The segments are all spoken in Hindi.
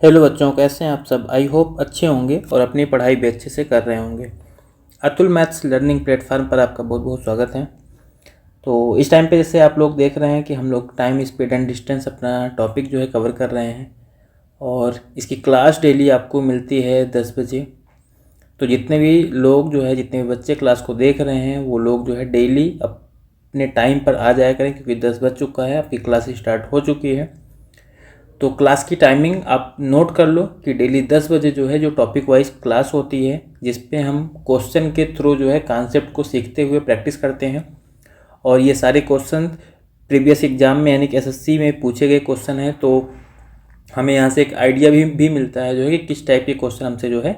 हेलो बच्चों, कैसे हैं आप सब। आई होप अच्छे होंगे और अपनी पढ़ाई भी अच्छे से कर रहे होंगे। अतुल मैथ्स लर्निंग प्लेटफॉर्म पर आपका बहुत बहुत स्वागत है। तो इस टाइम पे जैसे आप लोग देख रहे हैं कि हम लोग टाइम स्पीड एंड डिस्टेंस अपना टॉपिक जो है कवर कर रहे हैं और इसकी क्लास डेली आपको मिलती है 10 बजे। तो जितने भी लोग जो है जितने भी बच्चे क्लास को देख रहे हैं वो लोग जो है डेली अपने टाइम पर आ जाया करें, क्योंकि 10 बज चुका है, आपकी क्लास स्टार्ट हो चुकी है। तो क्लास की टाइमिंग आप नोट कर लो कि डेली 10 बजे जो है जो टॉपिक वाइज क्लास होती है, जिस पे हम क्वेश्चन के थ्रू जो है कॉन्सेप्ट को सीखते हुए प्रैक्टिस करते हैं। और ये सारे क्वेश्चन प्रीवियस एग्जाम में यानी कि एसएससी में पूछे गए क्वेश्चन हैं, तो हमें यहाँ से एक आइडिया भी मिलता है जो है कि किस टाइप के क्वेश्चन हमसे जो है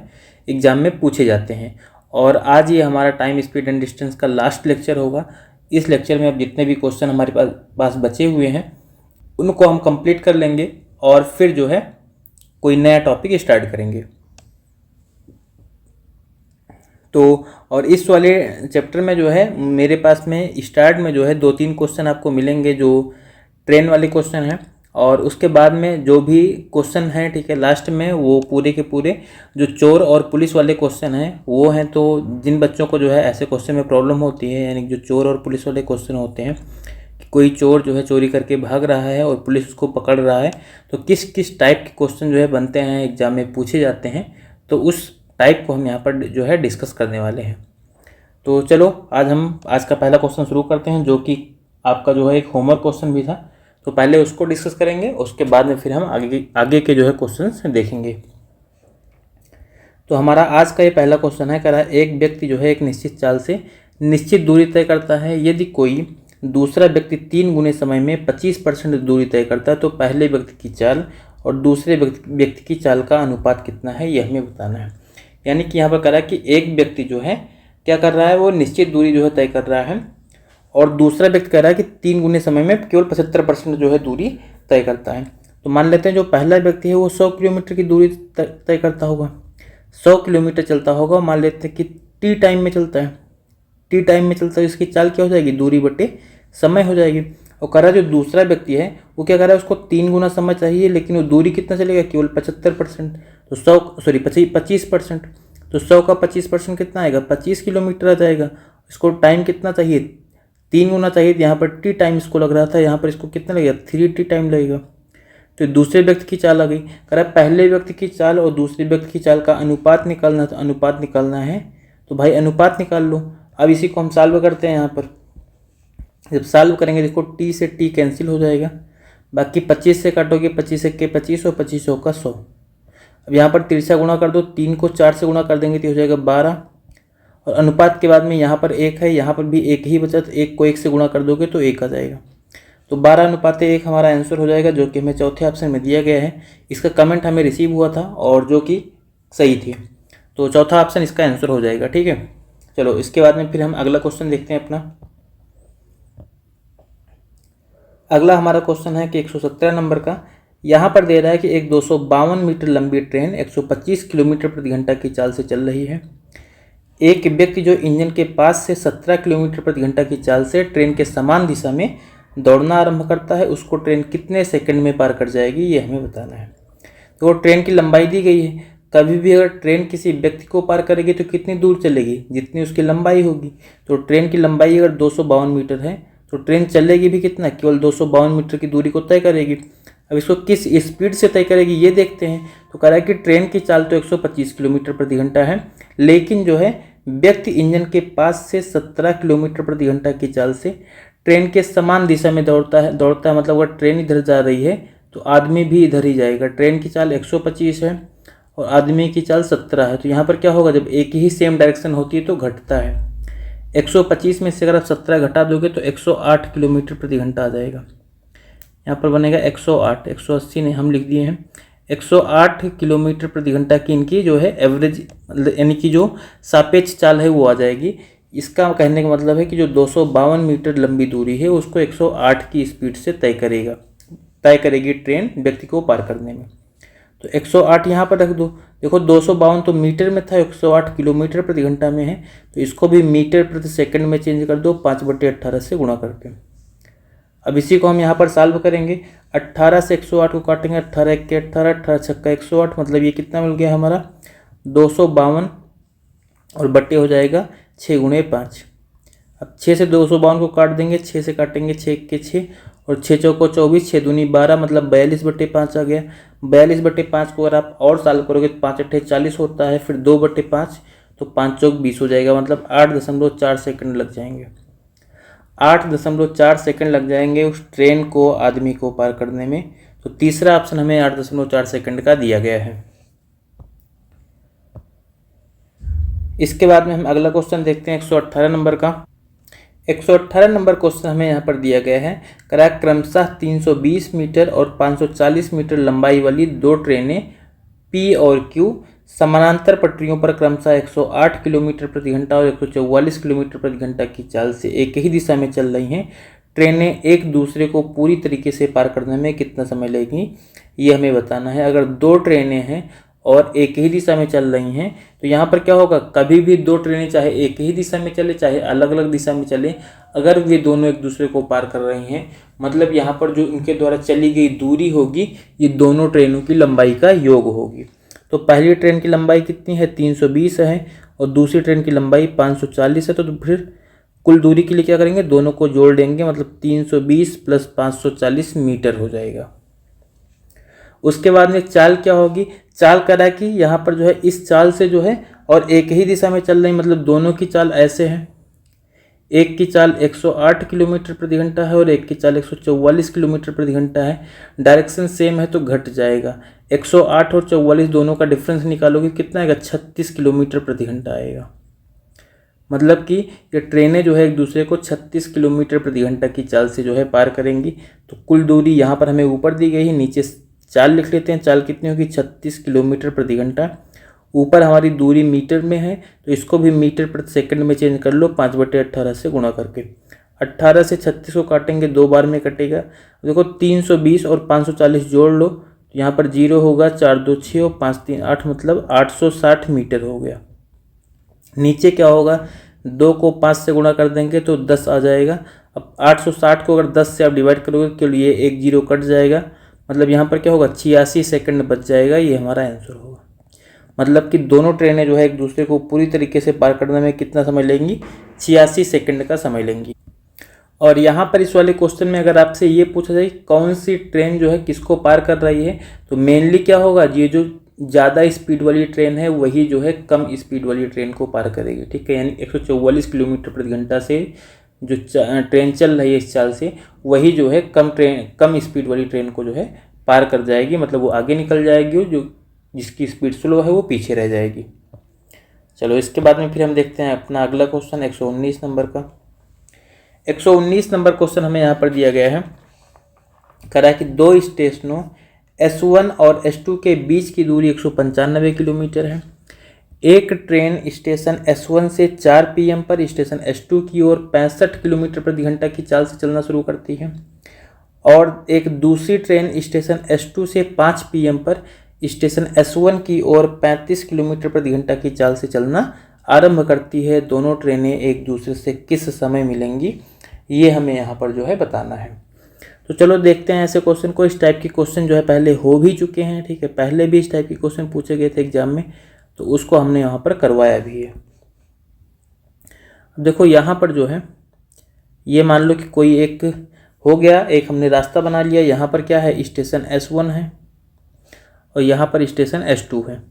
एग्जाम में पूछे जाते हैं। और आज ये हमारा टाइम स्पीड एंड डिस्टेंस का लास्ट लेक्चर होगा। इस लेक्चर में अब जितने भी क्वेश्चन हमारे पास बचे हुए हैं उनको हम कंप्लीट कर लेंगे और फिर जो है कोई नया टॉपिक स्टार्ट करेंगे। तो और इस वाले चैप्टर में जो है मेरे पास में स्टार्ट में जो है 2-3 क्वेश्चन आपको मिलेंगे जो ट्रेन वाले क्वेश्चन हैं, और उसके बाद में जो भी क्वेश्चन हैं, ठीक है, लास्ट में वो पूरे के पूरे जो चोर और पुलिस वाले क्वेश्चन हैं वो हैं। तो जिन बच्चों को जो है ऐसे क्वेश्चन में प्रॉब्लम होती है, यानी जो चोर और पुलिस वाले क्वेश्चन होते हैं, कोई चोर जो है चोरी करके भाग रहा है और पुलिस उसको पकड़ रहा है, तो किस किस टाइप के क्वेश्चन जो है बनते हैं, एग्जाम में पूछे जाते हैं, तो उस टाइप को हम यहाँ पर जो है डिस्कस करने वाले हैं। तो चलो आज का पहला क्वेश्चन शुरू करते हैं, जो कि आपका जो है एक होमवर्क क्वेश्चन भी था। तो पहले उसको डिस्कस करेंगे, उसके बाद में फिर हम आगे के जो है क्वेश्चन देखेंगे। तो हमारा आज का ये पहला क्वेश्चन है, कह रहा है एक व्यक्ति जो है एक निश्चित चाल से निश्चित दूरी तय करता है। यदि कोई दूसरा व्यक्ति 3 गुने समय में 25% दूरी तय करता है तो पहले व्यक्ति की चाल और दूसरे व्यक्ति की चाल का अनुपात कितना है, यह हमें बताना है। यानी कि यहाँ पर कह रहा है कि एक व्यक्ति जो है क्या कर रहा है, वो निश्चित दूरी जो है तय कर रहा है, और दूसरा व्यक्ति कह रहा है कि 3 गुने समय में केवल 75% जो है दूरी तय करता है। तो मान लेते हैं जो पहला व्यक्ति है वो 100 किलोमीटर की दूरी तय करता होगा, 100 किलोमीटर चलता होगा। मान लेते हैं कि टी टाइम में चलता है, टी टाइम में चलता है, इसकी चाल क्या हो जाएगी, दूरी बटे समय हो जाएगी। और कह रहा है जो दूसरा व्यक्ति है वो क्या कर रहा है, उसको 3 गुना समय चाहिए, लेकिन वो दूरी कितना चलेगा, केवल 75%। तो 25%। तो 100 का 25% कितना आएगा, 25 किलोमीटर आ जाएगा। इसको टाइम कितना चाहिए, 3 गुना चाहिए। यहाँ पर टी टाइम इसको लग रहा था, यहाँ पर इसको कितना लगेगा, 3t टाइम लगेगा। तो दूसरे व्यक्ति की चाल आ गई। कह रहा है पहले व्यक्ति की चाल और दूसरे व्यक्ति की चाल का अनुपात निकालना, तो अनुपात निकालना है तो भाई अनुपात निकाल लो। अब इसी को हम सॉल्व करते हैं। यहाँ पर जब सॉल्व करेंगे देखो टी से टी कैंसिल हो जाएगा, बाकी 25 से काटोगे, 25 के 25 और 25 का 100। अब यहाँ पर तिरछा गुणा कर दो, 3 को 4 से गुणा कर देंगे तो हो जाएगा 12। और अनुपात के बाद में यहाँ पर 1 है, यहाँ पर भी 1 ही बचा, तो 1 को 1 से गुणा कर दोगे तो 1 आ जाएगा। तो 12:1 हमारा आंसर हो जाएगा, जो कि हमें चौथे ऑप्शन में दिया गया है। इसका कमेंट हमें रिसीव हुआ था और जो कि सही थी, तो चौथा ऑप्शन इसका आंसर हो जाएगा। ठीक है, चलो इसके बाद में फिर हम अगला क्वेश्चन देखते हैं अपना। अगला हमारा क्वेश्चन है कि 117 नंबर का। यहाँ पर दे रहा है कि एक 252 मीटर लंबी ट्रेन 125 किलोमीटर प्रति घंटा की चाल से चल रही है। एक व्यक्ति जो इंजन के पास से 17 किलोमीटर प्रति घंटा की चाल से ट्रेन के समान दिशा में दौड़ना आरंभ करता है, उसको ट्रेन कितने सेकंड में पार कर जाएगी, ये हमें बताना है। तो ट्रेन की लंबाई दी गई है। कभी भी अगर ट्रेन किसी व्यक्ति को पार करेगी तो कितनी दूर चलेगी, जितनी उसकी लंबाई होगी। तो ट्रेन की लंबाई अगर 252 मीटर है तो ट्रेन चलेगी भी कितना, केवल 252 मीटर की दूरी को तय करेगी। अब इसको किस स्पीड से तय करेगी ये देखते हैं। तो कह रहा है कि ट्रेन की चाल तो 125 किलोमीटर प्रति घंटा है, लेकिन जो है व्यक्ति इंजन के पास से 17 किलोमीटर प्रति घंटा की चाल से ट्रेन के समान दिशा में दौड़ता है मतलब अगर ट्रेन इधर जा रही है तो आदमी भी इधर ही जाएगा। ट्रेन की चाल 125 है और आदमी की चाल 17 है, तो यहाँ पर क्या होगा, जब एक ही सेम डायरेक्शन होती है तो घटता है। 125 में से अगर आप 17 घटा दोगे तो 108 किलोमीटर प्रति घंटा आ जाएगा। यहाँ पर बनेगा 108, 180 ने हम लिख दिए हैं। 108 किलोमीटर प्रति घंटा की इनकी जो है एवरेज यानी कि जो सापेक्ष चाल है वो आ जाएगी। इसका कहने का मतलब है कि जो 252 मीटर लंबी दूरी है उसको 108 की स्पीड से तय करेगी ट्रेन व्यक्ति को पार करने में। तो 108 यहाँ पर रख दो। देखो 252 तो मीटर में था, 108 किलोमीटर प्रति घंटा में है, तो इसको भी मीटर प्रति सेकंड में चेंज कर दो 5/18 से गुणा करके। अब इसी को हम यहाँ पर सॉल्व करेंगे। 18 से 108 को काटेंगे, 18 1 के 18, 18 छक्का 108, मतलब ये कितना मिल गया हमारा 252, और बट्टे हो जाएगा 6 गुणे 5। अब 6 से 252 को काट देंगे, 6 से काटेंगे 6 के 6, और 6 चौको 24, 6 दूनी 12, मतलब 42/5 आ गया। 42/5 को अगर आप और सॉल्व करोगे तो 5 8 40 होता है, फिर 2/5, तो 5 चौक 20 हो जाएगा, मतलब 8.4 सेकंड लग जाएंगे। 8.4 सेकंड लग जाएंगे उस ट्रेन को, आदमी को पार करने में। तो तीसरा ऑप्शन हमें 8.4 सेकंड का दिया गया है। इसके बाद में हम अगला क्वेश्चन देखते हैं 118 नंबर का। 118 नंबर क्वेश्चन हमें यहाँ पर दिया गया है, करा क्रमशः 320 मीटर और 540 मीटर लंबाई वाली दो ट्रेनें P और Q समानांतर पटरियों पर क्रमशः 108 किलोमीटर प्रति घंटा और 144 किलोमीटर प्रति घंटा की चाल से एक ही दिशा में चल रही हैं। ट्रेनें एक दूसरे को पूरी तरीके से पार करने में कितना समय लगेगी, ये हमें बताना है। अगर दो ट्रेनें हैं और एक ही दिशा में चल रही हैं तो यहाँ पर क्या होगा, कभी भी दो ट्रेनें चाहे एक ही दिशा में चले चाहे अलग अलग दिशा में चले, अगर वे दोनों एक दूसरे को पार कर रही हैं, मतलब यहाँ पर जो इनके द्वारा चली गई दूरी होगी ये दोनों ट्रेनों की लंबाई का योग होगी। तो पहली ट्रेन की लंबाई कितनी है 320 है, और दूसरी ट्रेन की लंबाई 540 है। तो फिर कुल दूरी के लिए क्या करेंगे, दोनों को जोड़ देंगे, मतलब 320 + 540 मीटर हो जाएगा। उसके बाद में चाल क्या होगी, चाल करा कि यहाँ पर जो है इस चाल से जो है और एक ही दिशा में चल रही, मतलब दोनों की चाल ऐसे है, एक की चाल 108 किलोमीटर प्रति घंटा है और एक की चाल 144 किलोमीटर प्रति घंटा है। डायरेक्शन सेम है तो घट जाएगा, 108 और 44 दोनों का डिफरेंस निकालोगे कितना आएगा, 36 किलोमीटर प्रति घंटा आएगा। मतलब कि ये ट्रेनें जो है एक दूसरे को 36 किलोमीटर प्रति घंटा की चाल से जो है पार करेंगी। तो कुल दूरी यहाँ पर हमें ऊपर दी गई है, नीचे चाल लिख लेते हैं। चाल कितनी होगी 36 किलोमीटर प्रति घंटा। ऊपर हमारी दूरी मीटर में है तो इसको भी मीटर प्रति सेकंड में चेंज कर लो, 5/18 से गुणा करके। 18 से 36 को काटेंगे, 2 बार में कटेगा। देखो 320 और 540 जोड़ लो तो यहाँ पर 0 होगा, 4 2 6 और 5 3 8, मतलब 860 मीटर हो गया। नीचे क्या होगा, 2 को 5 से गुणा कर देंगे तो 10 आ जाएगा। अब 860 को अगर 10 से आप डिवाइड करोगे तो ये एक 0 कट जाएगा, मतलब यहाँ पर क्या होगा 86 सेकंड बच जाएगा। ये हमारा आंसर होगा। मतलब कि दोनों ट्रेनें जो है एक दूसरे को पूरी तरीके से पार करने में कितना समय लेंगी, 86 सेकंड का समय लेंगी। और यहाँ पर इस वाले क्वेश्चन में अगर आपसे ये पूछा जाए कौन सी ट्रेन जो है किसको पार कर रही है, तो मेनली क्या होगा, ये जो ज़्यादा स्पीड वाली ट्रेन है वही जो है कम स्पीड वाली ट्रेन को पार करेगी। ठीक है, यानी 144 किलोमीटर प्रति घंटा से जो ट्रेन चल रही है इस चाल से, वही जो है कम स्पीड वाली ट्रेन को जो है पार कर जाएगी, मतलब वो आगे निकल जाएगी, जो जिसकी स्पीड स्लो है वो पीछे रह जाएगी। चलो इसके बाद में फिर हम देखते हैं अपना अगला क्वेश्चन 119 नंबर का। 119 नंबर क्वेश्चन हमें यहाँ पर दिया गया है, करा कि दो स्टेशनों S1 और S2 के बीच की दूरी 195 किलोमीटर है। एक ट्रेन स्टेशन S1 से 4 PM पर स्टेशन S2 की ओर 65 किलोमीटर प्रति घंटा की चाल से चलना शुरू करती है, और एक दूसरी ट्रेन स्टेशन S2 से 5 PM पर स्टेशन S1 की ओर 35 किलोमीटर प्रति घंटा की चाल से चलना आरंभ करती है। दोनों ट्रेनें एक दूसरे से किस समय मिलेंगी, ये हमें यहाँ पर जो है बताना है। तो चलो देखते हैं ऐसे क्वेश्चन को। इस टाइप के क्वेश्चन जो है पहले हो भी चुके हैं। ठीक है, पहले भी इस टाइप के क्वेश्चन पूछे गए थे एग्जाम में, तो उसको हमने यहाँ पर करवाया भी है। अब देखो यहाँ पर जो है ये मान लो कि कोई एक हो गया, एक हमने रास्ता बना लिया। यहाँ पर क्या है, स्टेशन S1 है और यहाँ पर स्टेशन S2 है।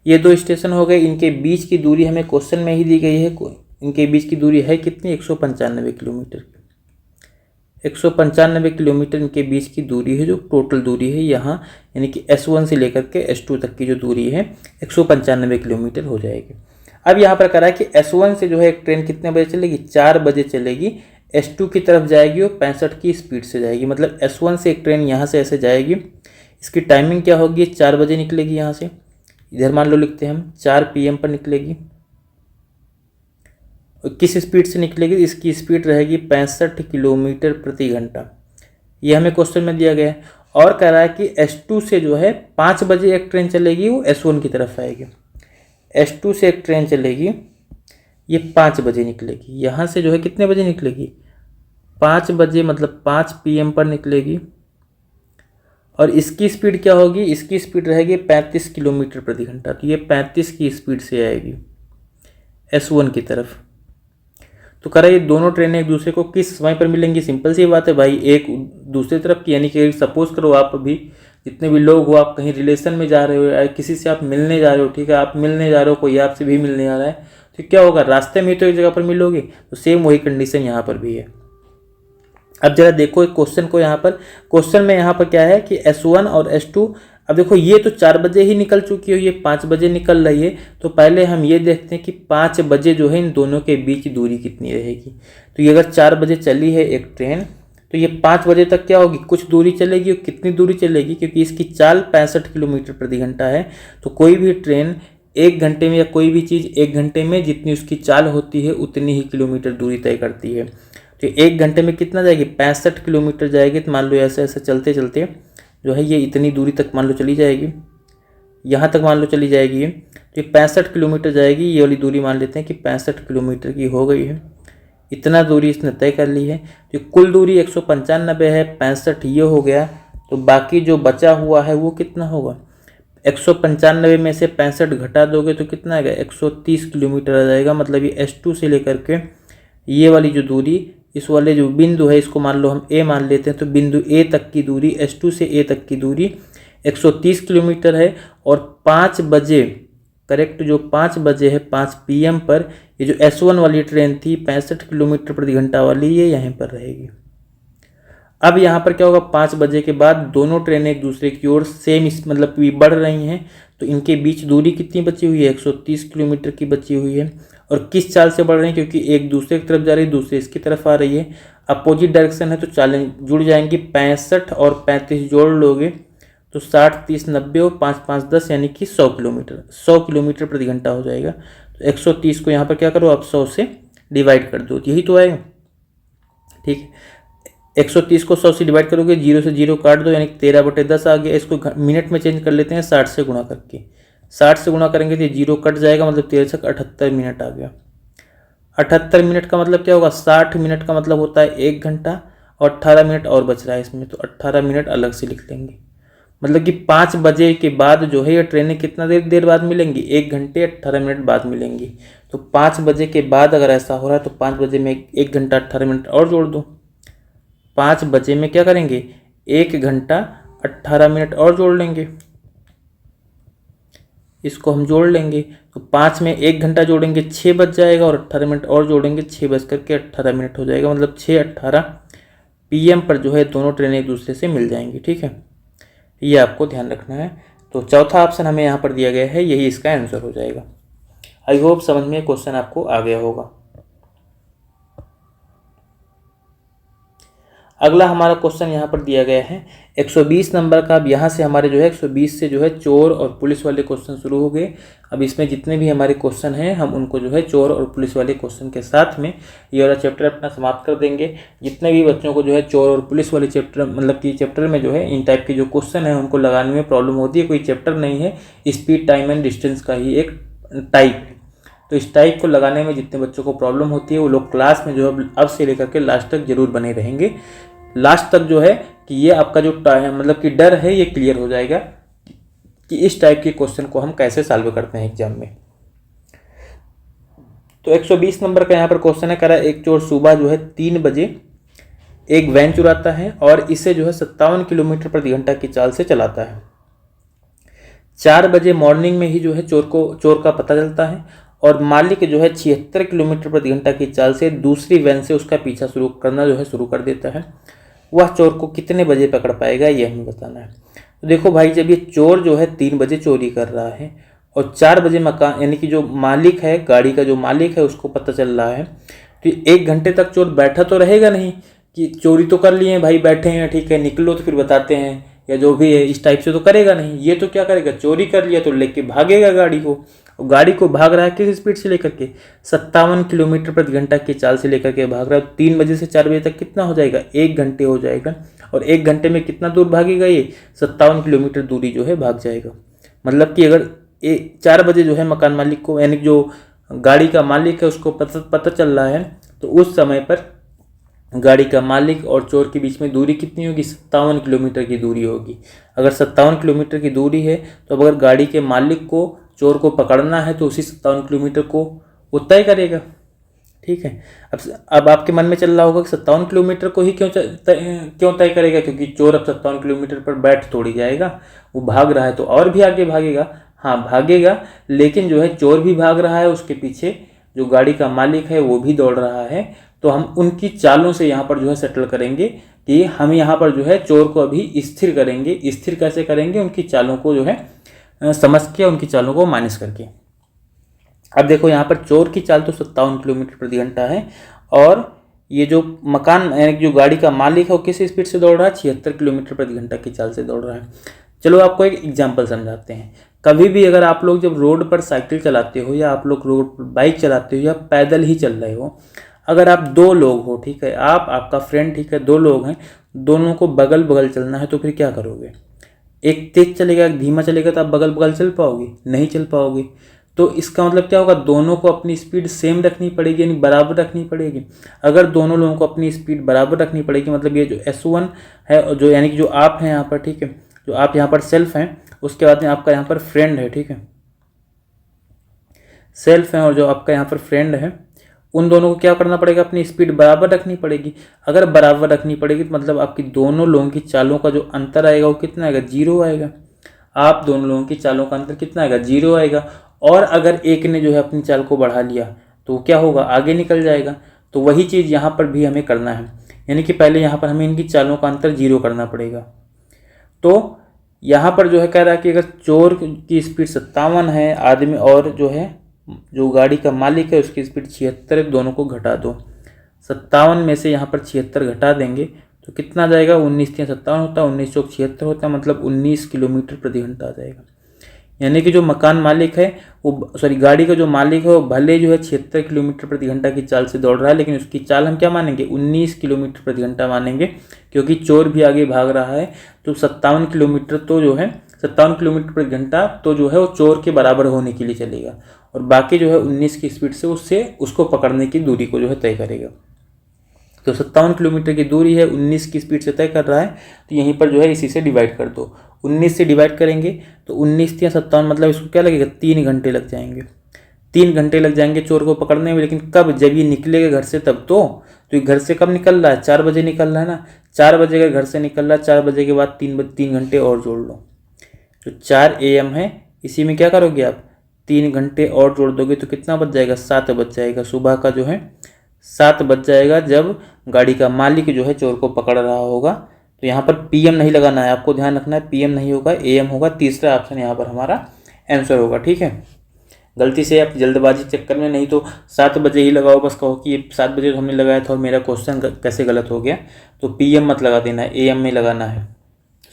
ये दो स्टेशन हो गए, इनके बीच की दूरी हमें क्वेश्चन में ही दी गई है। इनके बीच की दूरी है कितनी, 195 किलोमीटर। 195 किलोमीटर इनके बीच की दूरी है, जो टोटल दूरी है यहाँ, यानी कि S1 से लेकर के S2 तक की जो दूरी है 195 किलोमीटर हो जाएगी। अब यहाँ पर करा कि S1 से जो है एक ट्रेन कितने बजे चलेगी, 4 बजे चलेगी, S2 की तरफ जाएगी और 65 की स्पीड से जाएगी। मतलब S1 से एक ट्रेन यहाँ से ऐसे जाएगी, इसकी टाइमिंग क्या होगी, 4 बजे निकलेगी यहाँ से। इधर मान लो लिखते हैं हम 4 PM पर निकलेगी। किस स्पीड से निकलेगी, इसकी स्पीड रहेगी 65 किलोमीटर प्रति घंटा। ये हमें क्वेश्चन में दिया गया है। और कह रहा है कि S2 से जो है 5 बजे एक ट्रेन चलेगी, वो S1 की तरफ आएगी। S2 से एक ट्रेन चलेगी, ये 5 बजे निकलेगी। यहाँ से जो है कितने बजे निकलेगी, 5 बजे मतलब 5 PM पर निकलेगी और इसकी स्पीड क्या होगी, इसकी स्पीड रहेगी 35 किलोमीटर प्रति घंटा। तो ये 35 की स्पीड से आएगी S1 की तरफ। तो कह रहा है ये दोनों ट्रेनें एक दूसरे को किस समय पर मिलेंगी। सिंपल सी बात है भाई, एक दूसरे तरफ की, यानी कि सपोज करो आप अभी जितने भी लोग हो, आप कहीं रिलेशन में जा रहे हो या किसी से आप मिलने जा रहे हो, ठीक है, आप मिलने जा रहे हो, कोई आपसे भी मिलने आ रहा है, तो क्या होगा, रास्ते में तो एक जगह पर मिलोगे। तो सेम वही कंडीशन यहाँ पर भी है। अब जरा देखो एक क्वेश्चन को, यहाँ पर क्वेश्चन में यहाँ पर क्या है कि S1 और S2, अब देखो ये तो 4 बजे ही निकल चुकी है, ये 5 बजे निकल रही है। तो पहले हम ये देखते हैं कि 5 बजे जो है इन दोनों के बीच दूरी कितनी रहेगी। तो ये अगर 4 बजे चली है एक ट्रेन, तो ये 5 बजे तक क्या होगी, कुछ दूरी चलेगी। और कितनी दूरी चलेगी, क्योंकि इसकी चाल 65 किलोमीटर प्रति घंटा है। तो कोई भी ट्रेन 1 घंटे में या कोई भी चीज़ 1 घंटे में जितनी उसकी चाल होती है उतनी ही किलोमीटर दूरी तय करती है। तो 1 घंटे में कितना जाएगी, 65 किलोमीटर जाएगी। तो मान लो ऐसे ऐसे चलते चलते जो है ये इतनी दूरी तक मान लो चली जाएगी, यहाँ तक मान लो चली जाएगी। तो ये 65 किलोमीटर जाएगी, ये वाली दूरी मान लेते हैं कि 65 किलोमीटर की हो गई है। इतना दूरी इसने तय कर ली है। तो कुल दूरी 195 है, 65 ये हो गया। तो बाकी जो बचा हुआ है वो कितना होगा, 195 में से 65 घटा दोगे तो कितना आएगा, 130 किलोमीटर आ जाएगा। मतलब ये S2 से लेकर के ये वाली जो दूरी, इस वाले जो बिंदु है इसको मान लो हम A मान लेते हैं। तो बिंदु A तक की दूरी, S2 से A तक की दूरी 130 किलोमीटर है। और 5 बजे करेक्ट, जो 5 बजे है 5 PM पर ये जो S1 वाली ट्रेन थी 65 किलोमीटर प्रति घंटा वाली, ये यहीं पर रहेगी। अब यहाँ पर क्या होगा, 5 बजे के बाद दोनों ट्रेनें एक दूसरे की ओर सेम मतलब बढ़ रही हैं। तो इनके बीच दूरी कितनी बची हुई है, 130 किलोमीटर की बची हुई है। और किस चाल से बढ़ रही है, क्योंकि एक दूसरे की तरफ जा रही है, दूसरे इसकी तरफ आ रही है, अपोजिट डायरेक्शन है, तो चालें जुड़ जाएंगी। 65 और 35 जोड़ लोगे तो 60, 30, 90 और 5, 5, 10 यानी कि 100 किलोमीटर प्रति घंटा हो जाएगा। तो 130 को यहाँ पर क्या करो आप 100 से डिवाइड कर दो, यही तो आएगा। ठीक है, 130 को 100 से डिवाइड करोगे, 0 से 0 काट दो, यानी 13/10 आ गया। इसको मिनट में चेंज कर लेते हैं, 60 से गुणा करके। 60 से गुणा करेंगे तो 0 कट जाएगा, मतलब 13 से 78 मिनट आ गया। 78 मिनट का मतलब क्या होगा, 60 मिनट का मतलब होता है 1 घंटा, और 18 मिनट और बच रहा है इसमें, तो 18 मिनट अलग से लिख लेंगे। मतलब कि 5 बजे के बाद जो है ये ट्रेनें कितना देर बाद मिलेंगी, 1 घंटे 18 मिनट बाद मिलेंगी। तो 5 बजे के बाद अगर ऐसा हो रहा है तो 5 बजे में 1 घंटा 18 मिनट और जोड़ दो। 5 बजे में क्या करेंगे, 1 घंटा 18 मिनट और जोड़ लेंगे, इसको हम जोड़ लेंगे। तो 5 में 1 घंटा जोड़ेंगे 6 बज जाएगा, और 18 मिनट और जोड़ेंगे 6 बज करके 18 मिनट हो जाएगा। मतलब 6:18 PM पर जो है दोनों ट्रेनें एक दूसरे से मिल जाएंगी। ठीक है, ये आपको ध्यान रखना है। तो चौथा ऑप्शन हमें यहाँ पर दिया गया है, यही इसका आंसर हो जाएगा। आई होप समझ में क्वेश्चन आपको आ गया होगा। अगला हमारा क्वेश्चन यहाँ पर दिया गया है 120 नंबर का। अब यहाँ से हमारे जो है 120 से जो है चोर और पुलिस वाले क्वेश्चन शुरू हो गए। अब इसमें जितने भी हमारे क्वेश्चन हैं हम उनको जो है चोर और पुलिस वाले क्वेश्चन के साथ में ये वाला चैप्टर अपना समाप्त कर देंगे। जितने भी बच्चों को जो है चोर और पुलिस वाले चैप्टर मतलब कि चैप्टर में जो है इन टाइप के जो क्वेश्चन है उनको लगाने में प्रॉब्लम होती है, कोई चैप्टर नहीं है, स्पीड, टाइम एंड डिस्टेंस का ही एक टाइप है। तो इस टाइप को लगाने में जितने बच्चों को प्रॉब्लम होती है वो लोग क्लास में जो है अब से लेकर के लास्ट तक जरूर बने रहेंगे। लास्ट तक जो है कि ये आपका जो मतलब कि डर है ये क्लियर हो जाएगा कि इस टाइप के क्वेश्चन को हम कैसे सॉल्व करते हैं एग्जाम में। तो 120 नंबर का यहाँ पर क्वेश्चन है, कह रहा है एक चोर सुबह जो है 3 बजे एक वैन चुराता है और इसे जो है 57 किलोमीटर प्रति घंटा की चाल से चलाता है। 4 बजे मॉर्निंग में ही जो है चोर का पता चलता है और मालिक जो है 76 किलोमीटर प्रति घंटा की चाल से दूसरी वैन से उसका पीछा शुरू कर देता है। वह चोर को कितने बजे पकड़ पाएगा ये हमें बताना है। तो देखो भाई, जब ये चोर जो है 3 बजे चोरी कर रहा है और 4 बजे मकान यानी कि जो मालिक है, गाड़ी का जो मालिक है उसको पता चल रहा है, तो 1 घंटे तक चोर बैठा तो रहेगा नहीं कि चोरी तो कर लिए हैं भाई, बैठे हैं, ठीक है, निकलो तो फिर बताते हैं या जो भी है, इस टाइप से तो करेगा नहीं। ये तो क्या करेगा, चोरी कर लिया तो लेके भागेगा गाड़ी को, और गाड़ी को भाग रहा है किस स्पीड से लेकर के 57 किलोमीटर प्रति घंटा की चाल से लेकर के भाग रहा है। 3 बजे से 4 बजे तक कितना हो जाएगा, 1 घंटे हो जाएगा, और 1 घंटे में कितना दूर भागेगा, ये 57 किलोमीटर दूरी जो है भाग जाएगा। मतलब कि अगर 4 बजे जो है मकान मालिक को यानी जो गाड़ी का मालिक है उसको पता चल रहा है, तो उस समय पर गाड़ी का मालिक और चोर के बीच में दूरी कितनी होगी? 57 किलोमीटर की दूरी होगी। अगर 57 किलोमीटर की दूरी है तो अब अगर गाड़ी के मालिक को चोर को पकड़ना है तो उसी 57 किलोमीटर को वो तय करेगा। ठीक है। अब आपके मन में चल रहा होगा कि 57 किलोमीटर को ही क्यों तय करेगा? क्योंकि चोर अब 57 किलोमीटर पर बैठ थोड़ी जाएगा, वो भाग रहा है तो और भी आगे भागेगा। हाँ भागेगा, लेकिन जो है चोर भी भाग रहा है, उसके पीछे जो गाड़ी का मालिक है वो भी दौड़ रहा है। तो हम उनकी चालों से यहाँ पर जो है सेटल करेंगे कि हम यहाँ पर जो है चोर को अभी स्थिर करेंगे। स्थिर कैसे करेंगे? उनकी चालों को जो है समझ के, उनकी चालों को माइनस करके। अब देखो यहाँ पर चोर की चाल तो 57 किलोमीटर प्रति घंटा है, और ये जो मकान यानी जो गाड़ी का मालिक है वो किस स्पीड से दौड़ रहा है? 76 किलोमीटर प्रति घंटा की चाल से दौड़ रहा है। चलो आपको एक एग्जाम्पल समझाते हैं। कभी भी अगर आप लोग जब रोड पर साइकिल चलाते हो, या आप लोग रोड पर बाइक चलाते हो, या पैदल ही चल रहे हो, अगर आप दो लोग हो, ठीक है, आप आपका फ्रेंड, ठीक है, दो लोग हैं, दोनों को बगल बगल चलना है, तो फिर क्या करोगे? एक तेज चलेगा, एक धीमा चलेगा, तो आप बगल बगल चल पाओगे? नहीं चल पाओगे। तो इसका मतलब क्या होगा? दोनों को अपनी स्पीड सेम रखनी पड़ेगी, यानी बराबर रखनी पड़ेगी। अगर दोनों लोगों को अपनी स्पीड बराबर रखनी पड़ेगी, मतलब ये जो S1 है, जो यानी कि जो आप हैं यहाँ पर, ठीक है, जो आप यहाँ पर सेल्फ हैं, उसके बाद में आपका यहाँ पर फ्रेंड है, ठीक है, सेल्फ है और जो आपका यहाँ पर फ्रेंड है, उन दोनों को क्या करना पड़ेगा? अपनी स्पीड बराबर रखनी पड़ेगी। अगर बराबर रखनी पड़ेगी तो मतलब आपकी दोनों लोगों की चालों का जो अंतर आएगा वो कितना आएगा? 0 आएगा। आप दोनों लोगों की चालों का अंतर कितना आएगा? 0 आएगा। और अगर एक ने जो है अपनी चाल को बढ़ा लिया तो क्या होगा? आगे निकल जाएगा। तो वही चीज़ यहाँ पर भी हमें करना है, यानी कि पहले यहाँ पर हमें इनकी चालों का अंतर 0 करना पड़ेगा। तो यहाँ पर जो है कह रहा है कि अगर चोर की स्पीड 57 है, आदमी और जो है जो गाड़ी का मालिक है उसकी स्पीड 76 है, दोनों को घटा दो। 57 में से यहाँ पर 76 घटा देंगे तो कितना आ जाएगा? 19 3 57 होता है, 19 चौक 76 होता है, मतलब 19 किलोमीटर प्रति घंटा आ जाएगा। यानी कि जो मकान मालिक है वो, सॉरी, गाड़ी का जो मालिक है वो भले जो है 76 किलोमीटर प्रति घंटा की चाल से दौड़ रहा है, लेकिन उसकी चाल हम क्या मानेंगे? 19 किलोमीटर प्रति घंटा मानेंगे, क्योंकि चोर भी आगे भाग रहा है। तो 57 किलोमीटर तो जो है 57 किलोमीटर प्रति घंटा तो जो है वो चोर के बराबर होने के लिए चलेगा, और बाकी जो है 19 की स्पीड से उसको पकड़ने की दूरी को जो है तय करेगा। तो 57 किलोमीटर की दूरी है, 19 की स्पीड से तय कर रहा है, तो यहीं पर जो है इसी से डिवाइड कर दो। 19 से डिवाइड करेंगे तो 19 या 57, मतलब इसको क्या लगेगा? 3 घंटे लग जाएंगे। 3 घंटे लग जाएंगे चोर को पकड़ने में, लेकिन कब? जब ये निकलेगा घर से तब तो ये घर से कब निकल रहा है? 4 बजे निकल रहा है ना। 4 बजे का घर से निकल रहा है, 4 बजे के बाद 3 घंटे और जोड़ लो, जो 4 AM है, इसी में क्या करोगे आप? 3 घंटे और जोड़ दोगे तो कितना बच जाएगा? 7 बच जाएगा। सुबह का जो है 7 बज जाएगा जब गाड़ी का मालिक जो है चोर को पकड़ रहा होगा। तो यहाँ पर PM नहीं लगाना है, आपको ध्यान रखना है, PM नहीं होगा, AM होगा। तीसरा ऑप्शन यहाँ पर हमारा आंसर होगा। ठीक है, गलती से आप जल्दबाजी चक्कर में नहीं तो 7 बजे ही लगाओ, बस कहो कि ये 7 बजे तो हमने लगाया था और मेरा क्वेश्चन कैसे गलत हो गया। तो PM मत लगा देना है, AM में लगाना है,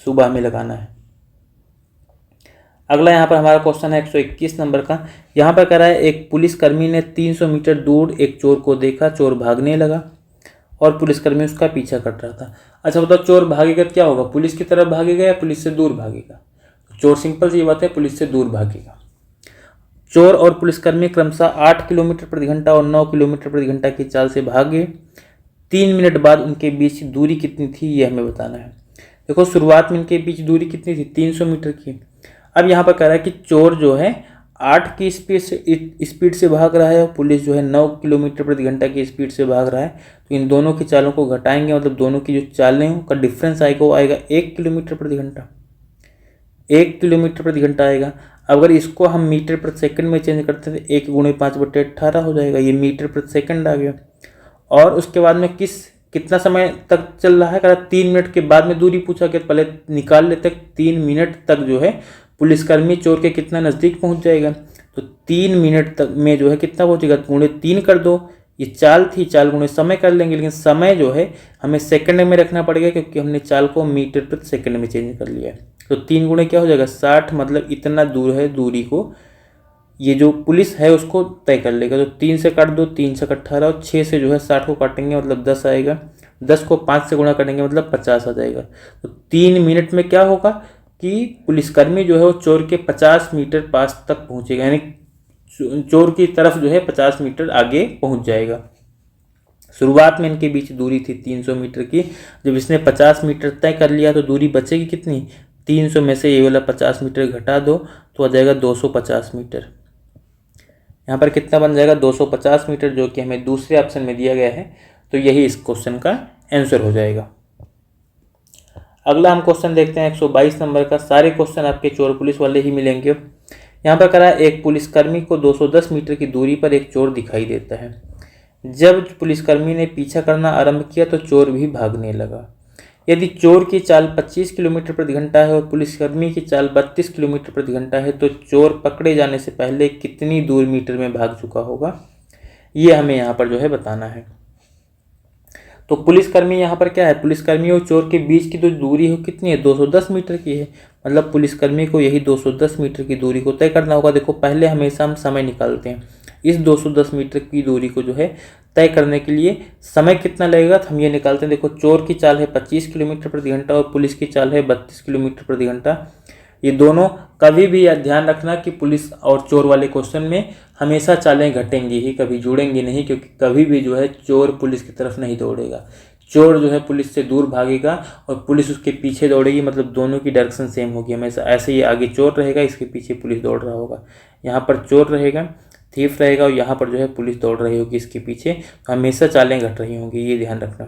सुबह में लगाना है। अगला यहाँ पर हमारा क्वेश्चन है 121 नंबर का। यहाँ पर कह रहा है एक पुलिसकर्मी ने 300 मीटर दूर एक चोर को देखा, चोर भागने लगा और पुलिसकर्मी उसका पीछा कर रहा था। अच्छा बताओ, चोर भागेगा तो क्या होगा? पुलिस की तरफ भागेगा या पुलिस से दूर भागेगा? चोर सिंपल सी बात है, पुलिस से दूर भागेगा। चोर और पुलिसकर्मी क्रमशः 8 किलोमीटर प्रति घंटा और 9 किलोमीटर प्रति घंटा की चाल से भागे। 3 मिनट बाद उनके बीच दूरी कितनी थी, ये हमें बताना है। देखो, शुरुआत में इनके बीच दूरी कितनी थी? 300 मीटर की। अब यहाँ पर कह रहा है कि चोर जो है 8 की स्पीड से भाग रहा है और पुलिस जो है 9 किलोमीटर प्रति घंटा की स्पीड से भाग रहा है। तो इन दोनों की चालों को घटाएंगे, मतलब दोनों की जो चालें का डिफरेंस आएगा वो आएगा 1 किलोमीटर प्रति घंटा। 1 किलोमीटर प्रति घंटा आएगा। अगर इसको हम मीटर प्रति सेकंड में चेंज करते हैं तो 1 × 5/18 हो जाएगा, ये मीटर प्रति सेकंड आ गया। और उसके बाद में कितना समय तक चल रहा है? कह रहा 3 मिनट के बाद में दूरी पूछा कि पहले निकाल लेते, 3 मिनट तक जो है पुलिसकर्मी चोर के कितना नज़दीक पहुंच जाएगा। तो 3 मिनट तक में जो है कितना पहुंचेगा? × 3 कर दो। ये चाल थी, चाल × समय कर लेंगे, लेकिन समय जो है हमें सेकंड में रखना पड़ेगा क्योंकि हमने चाल को मीटर प्रति सेकंड में चेंज कर लिया है। तो 3 × क्या हो जाएगा? 60, मतलब इतना दूर है, दूरी को ये जो पुलिस है उसको तय कर लेगा। तो 3 से काट दो, 3 से 18 और 6 से जो है 60 को काटेंगे, मतलब 10 आएगा। 10 को 5 से गुणा करेंगे, मतलब 50 आ जाएगा। तो 3 मिनट में क्या होगा कि पुलिसकर्मी जो है वो चोर के 50 मीटर पास तक पहुंचेगा, यानी चोर की तरफ जो है 50 मीटर आगे पहुंच जाएगा। शुरुआत में इनके बीच दूरी थी 300 मीटर की। जब इसने 50 मीटर तय कर लिया तो दूरी बचेगी कितनी, 300 में से ये वाला 50 मीटर घटा दो तो आ जाएगा 250 मीटर। यहाँ पर कितना बन जाएगा, 250 मीटर, जो कि हमें दूसरे ऑप्शन में दिया गया है। तो यही इस क्वेश्चन का आंसर हो जाएगा। अगला हम क्वेश्चन देखते हैं 122 नंबर का। सारे क्वेश्चन आपके चोर पुलिस वाले ही मिलेंगे। यहाँ पर करा, एक पुलिसकर्मी को 210 मीटर की दूरी पर एक चोर दिखाई देता है। जब पुलिसकर्मी ने पीछा करना आरंभ किया तो चोर भी भागने लगा। यदि चोर की चाल 25 किलोमीटर प्रति घंटा है और पुलिसकर्मी की चाल 32 किलोमीटर प्रति घंटा है तो चोर पकड़े जाने से पहले कितनी दूर मीटर में भाग चुका होगा, ये हमें यहाँ पर जो है बताना है। तो पुलिसकर्मी यहाँ पर क्या है, पुलिसकर्मी और चोर के बीच की जो दूरी हो कितनी है, 210 मीटर की है। मतलब पुलिसकर्मी को यही 210 मीटर की दूरी को तय करना होगा। देखो पहले हमेशा हम समय निकालते हैं। इस 210 मीटर की दूरी को जो है तय करने के लिए समय कितना लगेगा, तो हम ये निकालते हैं। देखो चोर की चाल है 25 किलोमीटर प्रति घंटा और पुलिस की चाल है 32 किलोमीटर प्रति घंटा। ये दोनों, कभी भी ध्यान रखना कि पुलिस और चोर वाले क्वेश्चन में हमेशा चालें घटेंगी ही, कभी जुड़ेंगी नहीं, क्योंकि कभी भी जो है चोर पुलिस की तरफ नहीं दौड़ेगा। चोर जो है पुलिस से दूर भागेगा और पुलिस उसके पीछे दौड़ेगी, मतलब दोनों की डायरेक्शन सेम होगी हमेशा। ऐसे ही आगे चोर रहेगा, इसके पीछे पुलिस दौड़ रहा होगा। यहाँ पर चोर रहेगा, थीफ रहेगा, और यहाँ पर जो है पुलिस दौड़ रही होगी इसके पीछे। तो हमेशा चालें घट रही होंगी, ये ध्यान रखना।